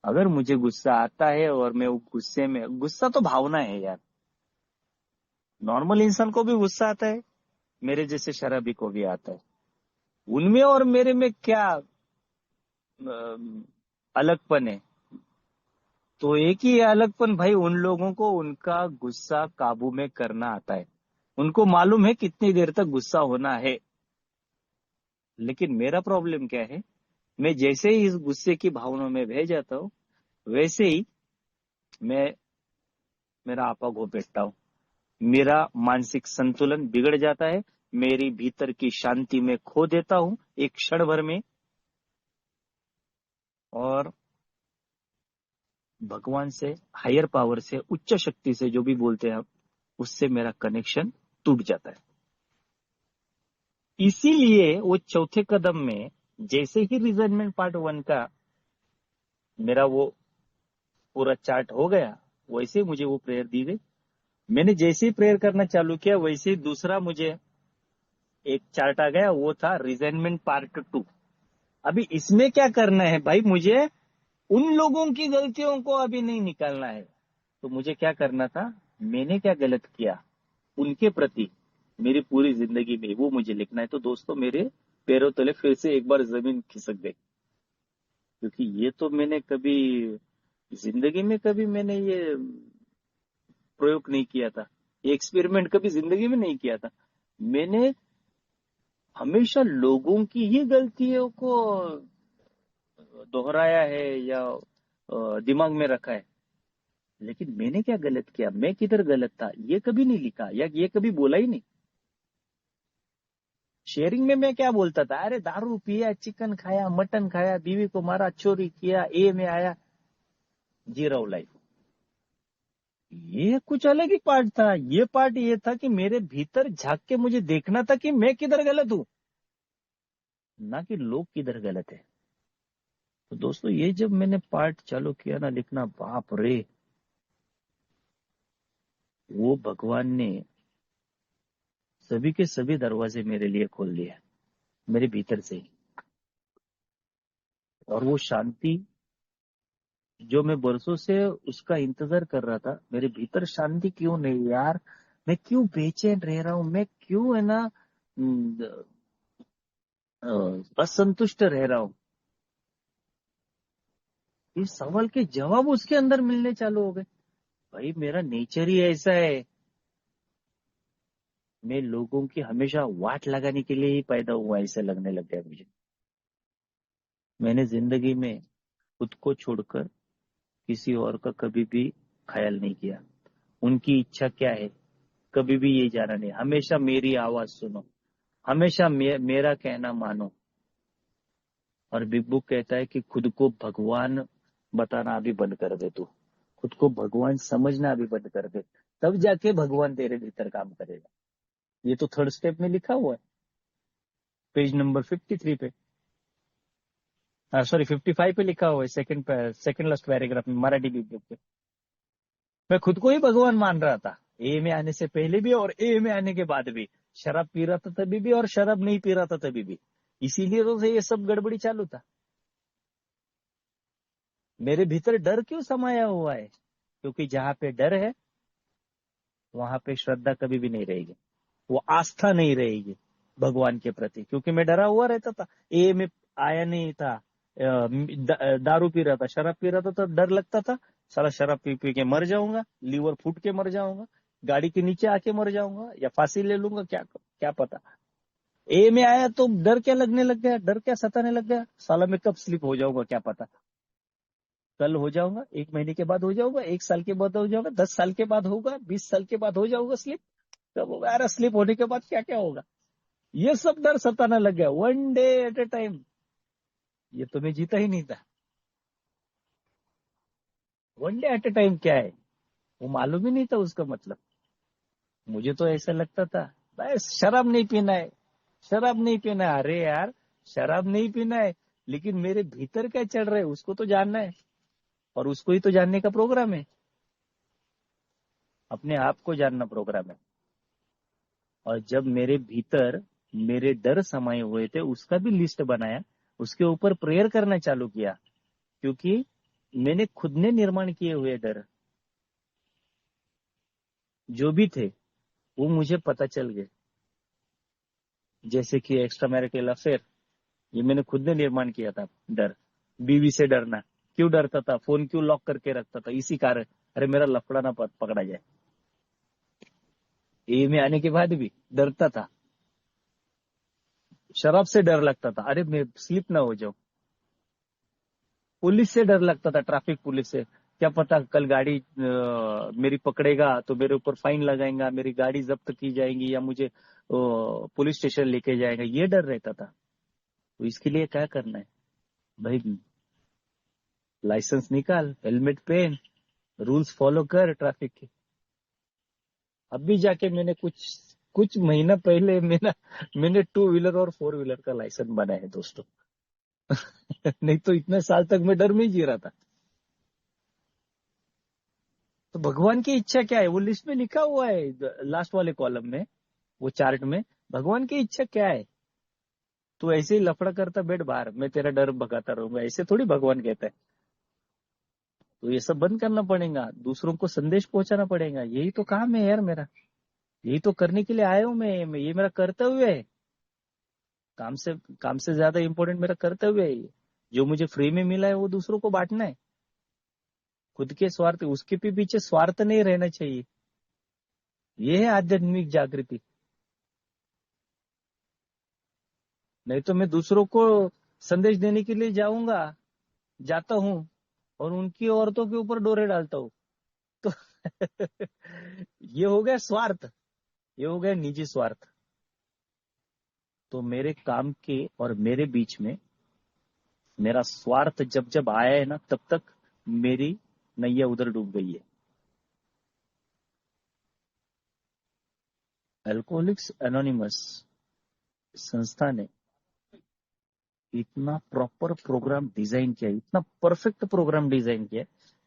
अगर मुझे गुस्सा आता है और मैं वो गुस्से में, गुस्सा तो भावना है यार, नॉर्मल इंसान को भी गुस्सा आता है, मेरे जैसे शराबी को भी आता है। उनमें और मेरे में क्या अलगपन है? तो एक ही अलगपन भाई, उन लोगों को उनका गुस्सा काबू में करना आता है। उनको मालूम है कितनी देर तक गुस्सा होना है। लेकिन मेरा प्रॉब्लम क्या है, मैं जैसे ही इस गुस्से की भावना में बह जाता हूँ, वैसे ही मैं मेरा आपा खो बैठता हूँ। मेरा मानसिक संतुलन बिगड़ जाता है, मेरी भीतर की शांति में खो देता हूँ एक क्षण भर में। और भगवान से, हायर पावर से, उच्च शक्ति से, जो भी बोलते हैं आप, उससे मेरा कनेक्शन टूट जाता है। इसीलिए वो चौथे कदम में जैसे ही रिजनमेंट पार्ट 1 का मेरा वो पूरा चार्ट हो गया, वैसे ही मुझे वो प्रेयर दी गई। मैंने जैसे ही प्रेयर करना चालू किया, वैसे ही दूसरा मुझे एक चार्ट आ गया, वो था रिजनमेंट पार्ट 2। अभी इसमें क्या करना है भाई, मुझे उन लोगों की गलतियों को अभी नहीं निकालना है। तो मुझे क्या करना था, मैंने क्या गलत किया उनके प्रति मेरी पूरी जिंदगी में, वो मुझे लिखना है। तो दोस्तों मेरे पैरों तले फिर से एक बार जमीन खिसक गई। क्योंकि ये तो मैंने कभी जिंदगी में, कभी मैंने ये प्रयोग नहीं किया था, ये एक्सपेरिमेंट कभी जिंदगी में नहीं किया था। मैंने हमेशा लोगों की ही गलतियों को दोहराया है या दिमाग में रखा है। लेकिन मैंने क्या गलत किया, मैं किधर गलत था, ये कभी नहीं लिखा या ये कभी बोला ही नहीं। शेयरिंग में मैं क्या बोलता था, अरे दारू पिया, चिकन खाया, मटन खाया, बीवी को मारा, चोरी किया, ए में आया, जी रहा हूं लाइफ। ये कुछ अलग ही पार्ट था। ये पार्ट ये था कि मेरे भीतर झांक के मुझे देखना था कि मैं किधर गलत हूं, ना कि लोग किधर गलत है। तो दोस्तों ये जब मैंने पार्ट चालू किया ना लिखना, बाप रे, वो भगवान ने सभी के सभी दरवाजे मेरे लिए खोल दिए, मेरे भीतर से ही। और वो शांति जो मैं बरसों से उसका इंतजार कर रहा था, मेरे भीतर शांति क्यों नहीं यार, मैं क्यों बेचैन रह रहा हूं, मैं क्यों है ना असंतुष्ट रह रहा हूं, इस सवाल के जवाब उसके अंदर मिलने चालू हो गए। भाई मेरा नेचर ही ऐसा है, मैं लोगों की हमेशा वाट लगाने के लिए ही पैदा हुआ, ऐसा लगने लग गया मुझे। मैंने जिंदगी में खुद को छोड़कर किसी और का कभी भी ख्याल नहीं किया। उनकी इच्छा क्या है कभी भी ये जाना नहीं, हमेशा मेरी आवाज सुनो, हमेशा मेरा कहना मानो। और बिग बुक कहता है कि खुद को भगवान बताना अभी बंद कर दे तू, खुद को भगवान समझना अभी बंद कर दे, तब जाके भगवान तेरे भीतर काम करेगा। ये तो थर्ड स्टेप में लिखा हुआ है, पेज नंबर 53 पे। सॉरी 55 पे लिखा हुआ है, सेकंड लास्ट पैराग्राफ में, मराठी बुक पे। मैं खुद को ही भगवान मान रहा था, ए में आने से पहले भी और ए में आने के बाद भी। शराब पी रहा था तभी भी और शराब नहीं पी रहा था तभी भी। इसीलिए तो ये सब गड़बड़ी चालू था। मेरे भीतर डर क्यों समाया हुआ है? क्योंकि जहां पे डर है वहां पे श्रद्धा कभी भी नहीं रहेगी, वो आस्था नहीं रहेगी भगवान के प्रति। क्योंकि मैं डरा हुआ रहता था, ए में आया नहीं था, दारू पी रहा था, शराब पी रहा था, तो डर लगता था साला शराब पी पी के मर जाऊंगा, लीवर फूट के मर जाऊंगा, गाड़ी के नीचे आके मर जाऊंगा, या फांसी ले लूंगा, क्या क्या पता। ए में आया तो डर क्या लगने लग गया, डर क्या सताने लग गया, साला मैं कब स्लिप हो जाऊंगा क्या पता। कल हो जाऊंगा, 1 महीने के बाद हो जाऊंगा, 1 साल के बाद हो जाऊंगा, 10 साल के बाद होगा, 20 साल के बाद हो जाऊंगा स्लिप। कब होगा? अरे स्लिप होने के बाद क्या क्या होगा, ये सब डर सताना लग गया। 1 डे एट ए टाइम, ये तो मैं जीता ही नहीं था। 1 डे एट ए टाइम क्या है वो मालूम ही नहीं था उसका मतलब। मुझे तो ऐसा लगता था बस शराब नहीं पीना है, शराब नहीं पीना है। अरे यार, शराब नहीं पीना है, लेकिन मेरे भीतर क्या चल रहा है उसको तो जानना है, और उसको ही तो जानने का प्रोग्राम है। अपने आप को जानना प्रोग्राम है। और जब मेरे भीतर मेरे डर समाये हुए थे, उसका भी लिस्ट बनाया, उसके ऊपर प्रेयर करना चालू किया। क्योंकि मैंने खुद ने निर्माण किए हुए डर जो भी थे वो मुझे पता चल गए। जैसे कि एक्स्ट्रा मैरिटल अफेयर, ये मैंने खुद ने निर्माण किया था डर। बीवी से डरना, क्यों डरता था, फोन क्यों लॉक करके रखता था, इसी कारण, अरे मेरा लफड़ा ना पकड़ा जाए। ए में आने के बाद भी डरता था। शराब से डर लगता था, अरे मैं स्लिप ना हो जाऊं। पुलिस से डर लगता था, ट्रैफिक पुलिस से, क्या पता कल गाड़ी मेरी पकड़ेगा तो मेरे ऊपर फाइन लगाएगा, मेरी गाड़ी जब्त की जाएगी, या मुझे पुलिस स्टेशन लेके जाएगा, ये डर रहता था। तो इसके लिए क्या करना है भाई, लाइसेंस निकाल, हेलमेट पहन, रूल्स फॉलो कर ट्रैफिक के। अभी जाके मैंने कुछ कुछ महीना पहले मैंने 2 व्हीलर और 4 व्हीलर का लाइसेंस बनाया है दोस्तों। नहीं तो इतने साल तक मैं डर में ही जी रहा था। तो भगवान की इच्छा क्या है वो लिस्ट में लिखा हुआ है, लास्ट वाले कॉलम में, वो चार्ट में। भगवान की इच्छा क्या है? तू ऐसे ही लफड़ा करता बैठ बाहर, मैं तेरा डर भगाता रहूंगा, ऐसे थोड़ी भगवान कहता है। तो ये सब बंद करना पड़ेगा, दूसरों को संदेश पहुंचाना पड़ेगा, यही तो काम है यार मेरा। यही तो करने के लिए आया हूं मैं, ये मेरा कर्तव्य है। काम से काम से ज्यादा इंपॉर्टेंट मेरा कर्तव्य है ये। जो मुझे फ्री में मिला है वो दूसरों को बांटना है। खुद के स्वार्थ, उसके भी पीछे स्वार्थ नहीं रहना चाहिए। ये है आध्यात्मिक जागृति। नहीं तो मैं दूसरों को संदेश देने के लिए जाता हूँ, और उनकी औरतों के ऊपर डोरे डालता हूँ। तो ये हो गया स्वार्थ, ये हो गया निजी स्वार्थ। तो मेरे काम के और मेरे बीच में मेरा स्वार्थ जब जब आया है ना, तब तक मेरी नैया उधर डूब गई है। अल्कोहलिक्स एनोनिमस संस्था ने इतना प्रॉपर प्रोग्राम डिजाइन किया, इतना परफेक्ट प्रोग्राम डिजाइन किया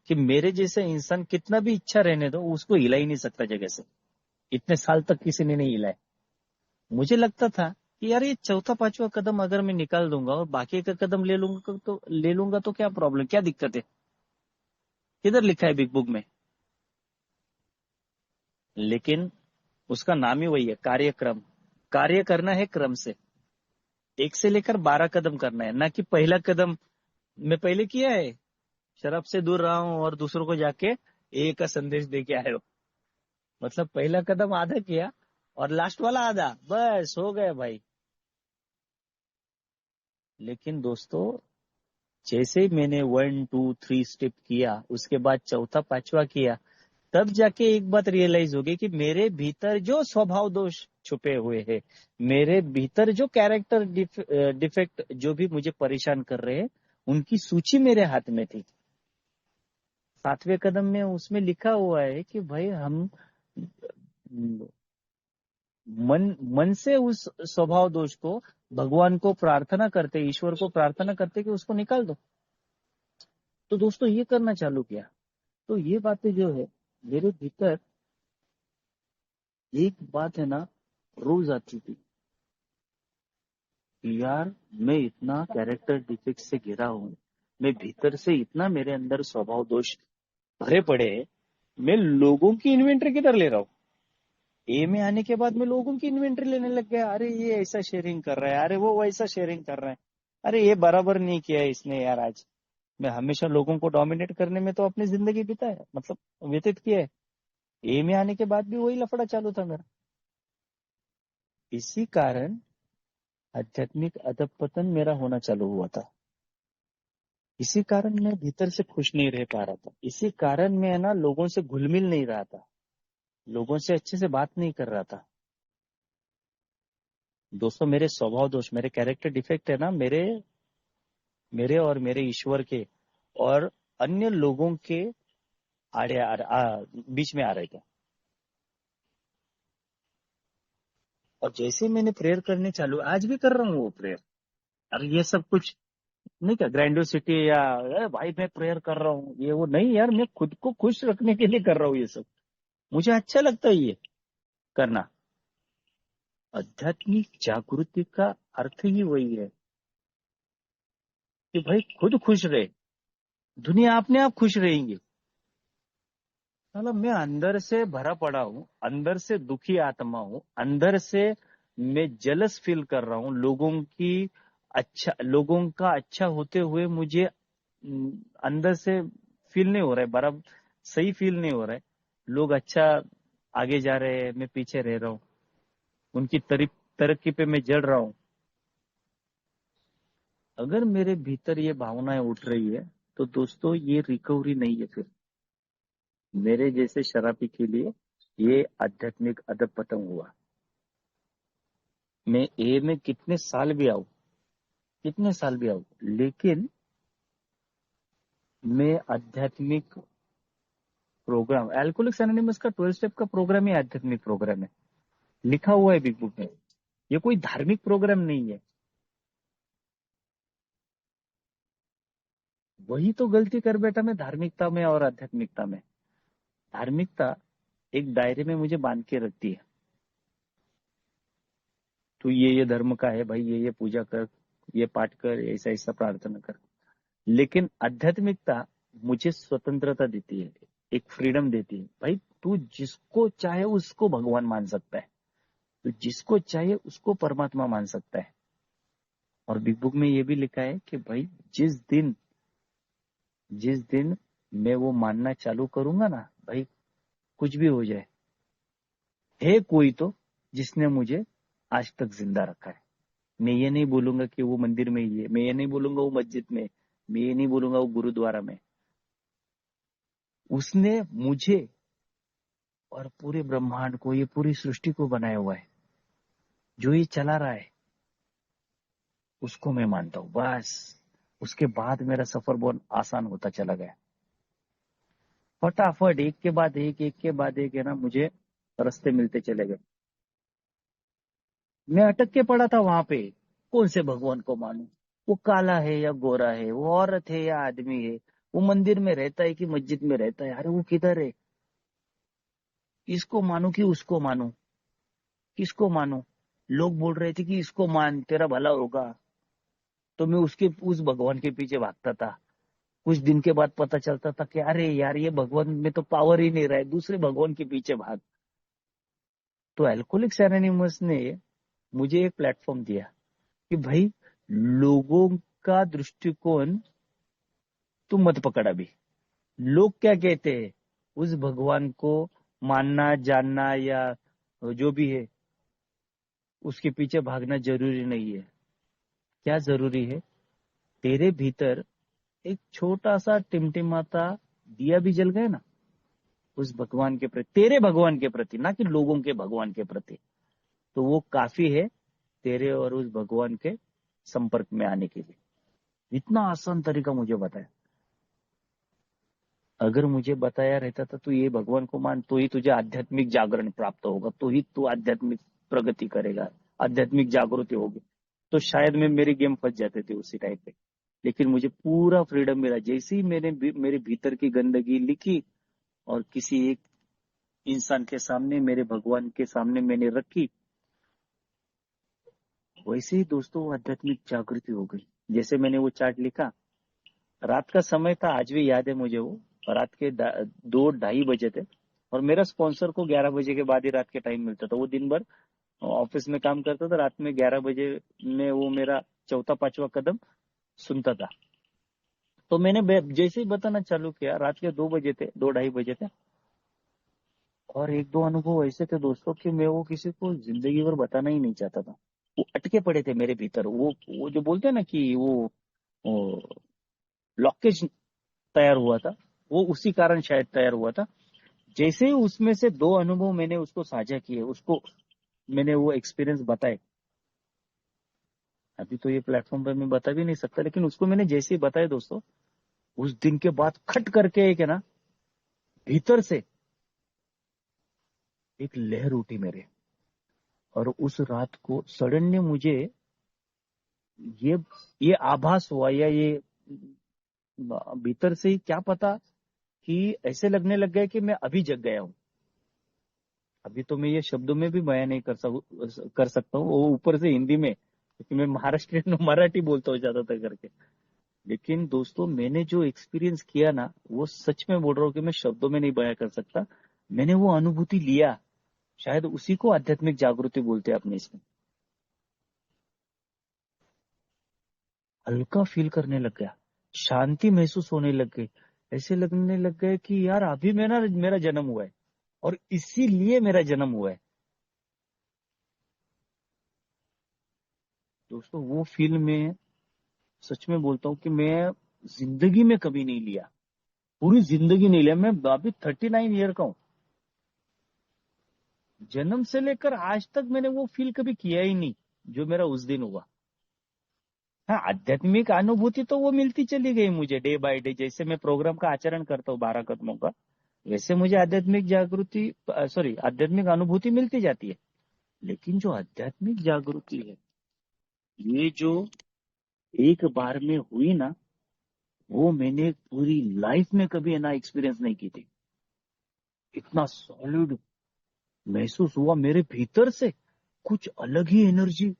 कि मेरे जैसे इंसान कितना भी इच्छा रहने दो उसको हिला ही नहीं सकता जगह से। इतने साल तक किसी ने नहीं हिलाया। मुझे लगता था कि यार ये चौथा पांचवा कदम अगर मैं निकाल दूंगा और बाकी का कदम ले लूंगा तो क्या प्रॉब्लम, क्या दिक्कत है, किधर लिखा है बिग बुक में। लेकिन उसका नाम ही वही है, कार्यक्रम। कार्य करना है क्रम से, 1 से लेकर 12 कदम करना है, ना कि पहला कदम मैं पहले किया है, शराब से दूर रहा हूं और दूसरों को जाके एक का संदेश दे के आए हो। मतलब पहला कदम आधा किया और लास्ट वाला आधा, बस हो गया भाई। लेकिन दोस्तों, जैसे ही मैंने 1 2 3 स्टेप किया, उसके बाद चौथा पांचवा किया, तब जाके एक बात रियलाइज होगी कि मेरे भीतर जो स्वभाव दोष छुपे हुए हैं, मेरे भीतर जो कैरेक्टर डिफेक्ट जो भी मुझे परेशान कर रहे हैं, उनकी सूची मेरे हाथ में थी। 7वें कदम में उसमें लिखा हुआ है कि भाई हम मन से उस स्वभाव दोष को भगवान को प्रार्थना करते, ईश्वर को प्रार्थना करते कि उसको निकाल दो। तो दोस्तों ये करना चालू किया, तो ये बातें जो है मेरे भीतर एक बात है ना रोज आती थी कि यार मैं इतना कैरेक्टर डिफेक्ट से घिरा हूं, मैं भीतर से इतना मेरे अंदर स्वभाव दोष भरे पड़े हैं, मैं लोगों की इन्वेंटरी किधर ले रहा हूँ। ए में आने के बाद मैं लोगों की इन्वेंटरी लेने लग गया। अरे ये ऐसा शेयरिंग कर रहा है, अरे वो वैसा शेयरिंग कर रहा है, अरे ये बराबर नहीं किया है इसने यार। आज मैं हमेशा लोगों को डोमिनेट करने में तो अपनी जिंदगी बिताया, मतलब व्यतीत किया है। ए में आने के बाद भी वही लफड़ा चालू था मेरा। इसी कारण आध्यात्मिक अधपतन मेरा होना चालू हुआ था। इसी कारण मैं भीतर से खुश नहीं रह पा रहा था। इसी कारण मैं ना लोगों से घुल मिल नहीं रहा था, लोगों से अच्छे से बात नहीं कर रहा था। दोस्तों मेरे स्वभाव दोष, मेरे कैरेक्टर डिफेक्ट है ना, मेरे मेरे और मेरे ईश्वर के और अन्य लोगों के बीच में आ रहे थे। और जैसे मैंने प्रेयर करने चालू, आज भी कर रहा हूँ वो प्रेयर। अरे ये सब कुछ नहीं क्या ग्रैंडियोसिटी या भाई मैं प्रेयर कर रहा हूँ ये वो नहीं यार, मैं खुद को खुश रखने के लिए कर रहा हूँ ये सब। मुझे अच्छा लगता है ये करना। आध्यात्मिक जागृति का अर्थ ही वही है कि भाई खुद खुश रहे, दुनिया अपने आप खुश रहेंगी। मतलब मैं अंदर से भरा पड़ा हूँ, अंदर से दुखी आत्मा हूँ, अंदर से मैं जलस फील कर रहा हूँ लोगों का अच्छा होते हुए मुझे अंदर से फील नहीं हो रहा है, बराबर सही फील नहीं हो रहा है। लोग अच्छा आगे जा रहे हैं, मैं पीछे रह रहा हूँ, उनकी तरक्की पे मैं जल रहा हूँ। अगर मेरे भीतर ये भावनाएं उठ रही है तो दोस्तों ये रिकवरी नहीं है। फिर मेरे जैसे शराबी के लिए ये आध्यात्मिक अधपतन हुआ। मैं ए में कितने साल भी आऊं, लेकिन मैं आध्यात्मिक प्रोग्राम, एल्कोहलिक्स एनोनिमस का 12 स्टेप का प्रोग्राम ही आध्यात्मिक प्रोग्राम है, लिखा हुआ है बिग बुक में। ये कोई धार्मिक प्रोग्राम नहीं है। वही तो गलती कर बैठा मैं धार्मिकता में और आध्यात्मिकता में। धार्मिकता एक दायरे में मुझे बांध के रखती है, तू ये धर्म का है भाई, ये पूजा कर, ये पाठ कर, ऐसा ऐसा प्रार्थना कर। लेकिन आध्यात्मिकता मुझे स्वतंत्रता देती है, एक फ्रीडम देती है। भाई तू जिसको चाहे उसको भगवान मान सकता है, तू जिसको चाहे उसको परमात्मा मान सकता है। और बिग बुक में ये भी लिखा है कि भाई जिस दिन मैं वो मानना चालू करूंगा ना, भाई कुछ भी हो जाए, है कोई तो जिसने मुझे आज तक जिंदा रखा है। मैं ये नहीं बोलूंगा कि वो मंदिर में ही है, मैं ये नहीं बोलूंगा वो मस्जिद में, मैं ये नहीं बोलूंगा वो गुरुद्वारा में। उसने मुझे और पूरे ब्रह्मांड को, ये पूरी सृष्टि को बनाया हुआ है, जो ये चला रहा है उसको मैं मानता हूं बस। उसके बाद मेरा सफर बहुत आसान होता चला गया। फटाफट एक के बाद एक है ना मुझे रास्ते मिलते चले गए। मैं अटक के पड़ा था वहां पे, कौन से भगवान को मानूं, वो काला है या गोरा है, वो औरत है या आदमी है, वो मंदिर में रहता है कि मस्जिद में रहता है, अरे वो किधर है, इसको मानूं कि उसको मानूं, किसको मानूं। लोग बोल रहे थे कि इसको मान तेरा भला होगा, तो मैं उस भगवान के पीछे भागता था। कुछ दिन के बाद पता चलता था कि अरे यार ये भगवान में तो पावर ही नहीं रहा है, दूसरे भगवान के पीछे भाग। तो अल्कोहलिक्स एनोनिमस ने मुझे एक प्लेटफॉर्म दिया कि भाई लोगों का दृष्टिकोण तुम मत पकड़ अभी। लोग क्या कहते हैं उस भगवान को मानना, जानना या जो भी है उसके पीछे भागना जरूरी नहीं है। क्या जरूरी है, तेरे भीतर एक छोटा सा टिमटिमाता दिया भी जल गया ना उस भगवान के प्रति, तेरे भगवान के प्रति, ना कि लोगों के भगवान के प्रति, तो वो काफी है तेरे और उस भगवान के संपर्क में आने के लिए। इतना आसान तरीका मुझे बताया। अगर मुझे बताया रहता था तो ये भगवान को मान, तो ही तुझे आध्यात्मिक जागरण प्राप्त होगा, तो ही तू आध्यात्मिक प्रगति करेगा, आध्यात्मिक जागृति होगी। तो शायद मैं मेरी गेम फंस जाते थे उसी टाइम पे। लेकिन मुझे पूरा फ्रीडम मिला जैसे ही मैंने मेरे भीतर की गंदगी लिखी और किसी एक इंसान के सामने, मेरे भगवान के सामने मैंने रखी, वैसे ही दोस्तों वो आध्यात्मिक जागृति हो गई। जैसे मैंने वो चार्ट लिखा, रात का समय था, आज भी याद है मुझे वो, रात के 2-2:30 बजे थे और मेरा स्पॉन्सर को 11 बजे के बाद ही रात के टाइम मिलता था। वो दिन भर ऑफिस में काम करता था, रात में 11 बजे में वो मेरा चौथा पांचवा कदम सुनता था। तो मैंने जैसे ही बताना चालू किया, रात के 2 बजे थे, 2-2:30 बजे थे, और एक दो अनुभव ऐसे थे दोस्तों कि मैं वो किसी को जिंदगी भर बताना ही नहीं चाहता था। वो अटके पड़े थे मेरे भीतर। वो जो बोलते हैं ना कि वो ब्लॉकेज तैयार हुआ था, वो उसी कारण शायद तैयार हुआ था। जैसे ही उसमें से दो अनुभव मैंने उसको साझा किए, उसको मैंने वो एक्सपीरियंस बताए, अभी तो ये प्लेटफॉर्म पर मैं बता भी नहीं सकता, लेकिन उसको मैंने जैसे ही बताया दोस्तों, उस दिन के बाद खट करके एक है ना, भीतर से एक लहर उठी मेरे। और उस रात को सडनली मुझे ये ये आभास हुआ, या ये भीतर से ही क्या पता कि ऐसे लगने लग गया कि मैं अभी जग गया हूं। अभी तो मैं ये शब्दों में भी बयान नहीं कर सकता हूँ, वो ऊपर से हिंदी में, क्योंकि मैं महाराष्ट्रियन मराठी बोलता हूँ ज्यादातर करके। लेकिन दोस्तों मैंने जो एक्सपीरियंस किया ना, वो सच में बोल रहा हूँ कि मैं शब्दों में नहीं बयां कर सकता। मैंने वो अनुभूति लिया, शायद उसी को आध्यात्मिक जागृति बोलते हैं अपने इसमें। हल्का फील करने लग गया, शांति महसूस होने लग गई, ऐसे लगने लग गए कि यार अभी मेरा जन्म हुआ है और इसीलिए मेरा जन्म हुआ है। दोस्तों वो फील में सच में बोलता हूँ कि मैं जिंदगी में कभी नहीं लिया, पूरी जिंदगी नहीं लिया। मैं अभी 39 ईयर का हूँ, जन्म से लेकर आज तक मैंने वो फील कभी किया ही नहीं जो मेरा उस दिन हुआ। हाँ, आध्यात्मिक अनुभूति तो वो मिलती चली गई मुझे डे बाय डे। जैसे मैं प्रोग्राम का आचरण करता हूँ 12 कदमों का, वैसे मुझे आध्यात्मिक जागृति, सॉरी, आध्यात्मिक अनुभूति मिलती जाती है। लेकिन जो आध्यात्मिक जागृति है, ये जो एक बार में हुई ना, वो मैंने पूरी लाइफ में कभी है ना एक्सपीरियंस नहीं की थी। इतना सॉलिड महसूस हुआ मेरे भीतर से, कुछ अलग ही एनर्जी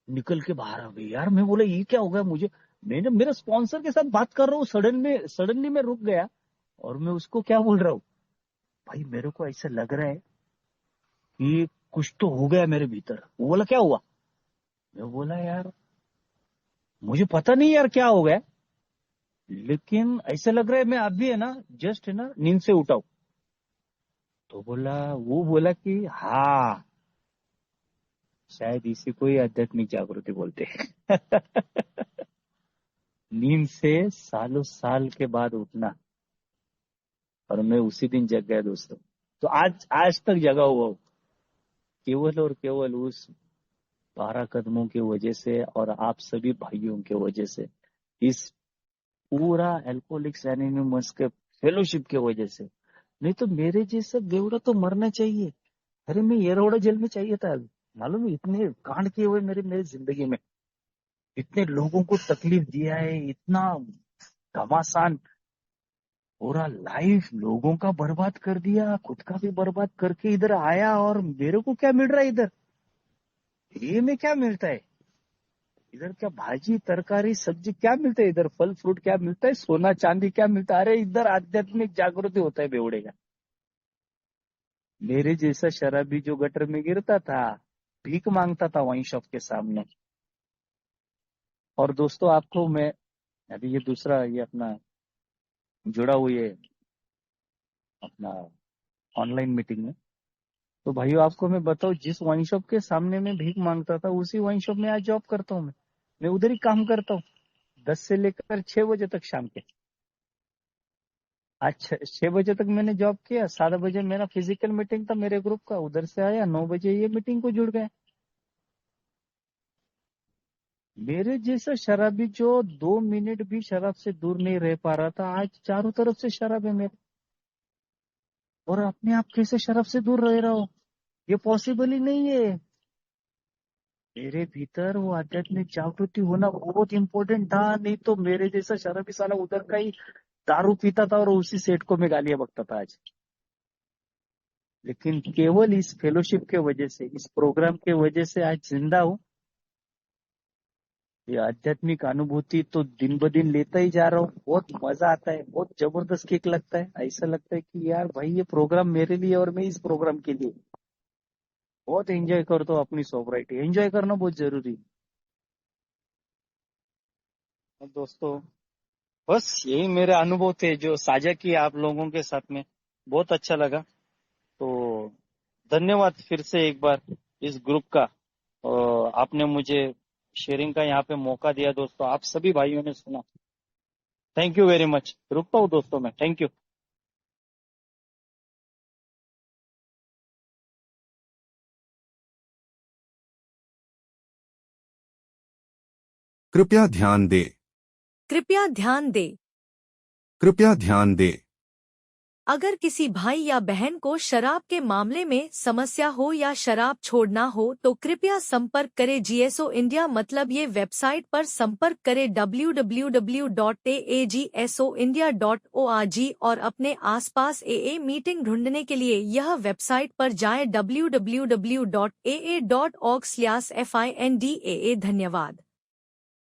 निकल के बाहर आ गई। यार मैं बोला ये क्या हो गया मुझे। मैंने मेरे स्पॉन्सर के साथ बात कर रहा हूँ, सडनली मैं रुक गया और मैं उसको क्या बोल रहा हूँ, भाई मेरे को ऐसा लग रहा है कि कुछ तो हो गया मेरे भीतर। वो बोला क्या हुआ। मैं बोला यार मुझे पता नहीं यार क्या हो गया, लेकिन ऐसा लग रहा है मैं अभी है ना जस्ट है ना नींद से उठा हूं। तो वो बोला कि हाँ, शायद इसी को ही आध्यात्मिक जागृति बोलते हैं। नींद से सालों साल के बाद उठना, और मैं उसी दिन जग गया दोस्तों। तो आज आज तक जगा हुआ हूँ, केवल और केवल उस 12 कदमों की वजह से और आप सभी भाइयों की वजह से, इस पूरा एल्कोहलिक्स एनोनिमस के फेलोशिप की वजह से। नहीं तो मेरे जैसा बेवड़ा तो मरना चाहिए। अरे मैं येरवड़ा जेल में चाहिए था अभी। मालूम है इतने कांड किए हुए मेरे मेरी जिंदगी में, इतने लोगों को तकलीफ दिया है, इतना घमासान, पूरा लाइफ लोगों का बर्बाद कर दिया, खुद का भी बर्बाद करके इधर आया, और मेरे को क्या मिल रहा है इधर, ये में क्या मिलता है इधर, क्या भाजी तरकारी सब्जी क्या मिलता है इधर, फल फ्रूट क्या मिलता है, सोना चांदी क्या मिलता है। अरे इधर आध्यात्मिक जागृति होता है बेवड़े का। मेरे जैसा शराबी जो गटर में गिरता था, भीख मांगता था वाइन शॉप के सामने। और दोस्तों आपको मैं अभी ये दूसरा ये अपना जुड़ा हुआ ये अपना ऑनलाइन मीटिंग में, तो भाइयों आपको मैं बताऊं, जिस वाइन शॉप के सामने मैं भीख मांगता था, उसी वाइन शॉप में आज जॉब करता हूँ। मैं उधर ही काम करता हूँ 10 से लेकर 6 बजे तक शाम के। आज 6 बजे तक मैंने जॉब किया, 7 बजे मेरा फिजिकल मीटिंग था मेरे ग्रुप का, उधर से आया, 9 बजे ये मीटिंग को जुड़ गए। मेरे जैसा शराबी जो 2 मिनट भी शराब से दूर नहीं रह पा रहा था, आज चारों तरफ से शराब है मेरे। और अपने आप कैसे शराब से दूर रह रहा हो। ये पॉसिबल ही नहीं है। मेरे भीतर वो आध्यात्मिक जागृति होना बहुत इंपॉर्टेंट था, नहीं तो मेरे जैसा शराबी साला उधर का ही दारू पीता था और उसी सेठ को मैं गालियां बकता था आज। लेकिन केवल इस फेलोशिप के वजह से, इस प्रोग्राम के वजह से आज जिंदा हूँ। ये आध्यात्मिक अनुभूति तो दिन ब दिन लेता ही जा रहा हूँ। बहुत मजा आता है, बहुत जबरदस्त किक लगता है। ऐसा लगता है कि यार भाई ये प्रोग्राम मेरे लिए और मैं इस प्रोग्राम के लिए बहुत एंजॉय करता हूँ। अपनी सोबराइटी एंजॉय करना बहुत जरूरी है। और दोस्तों, बस यही मेरे अनुभव थे जो साझा किए आप लोगों के साथ में। बहुत अच्छा लगा। तो धन्यवाद फिर से एक बार इस ग्रुप का। आपने मुझे शेयरिंग का यहाँ पे मौका दिया दोस्तों, आप सभी भाइयों ने सुना। Thank you very much. रुकता हूँ दोस्तों मैं। Thank you. कृपया ध्यान दें। कृपया ध्यान दें। कृपया ध्यान दें। अगर किसी भाई या बहन को शराब के मामले में समस्या हो या शराब छोड़ना हो तो कृपया संपर्क करें जीएसओ इंडिया, मतलब ये वेबसाइट पर संपर्क करें www.agsoindia.org और अपने आसपास एए मीटिंग ढूंढने के लिए यह वेबसाइट पर जाएं www.aa.org/findaa। धन्यवाद।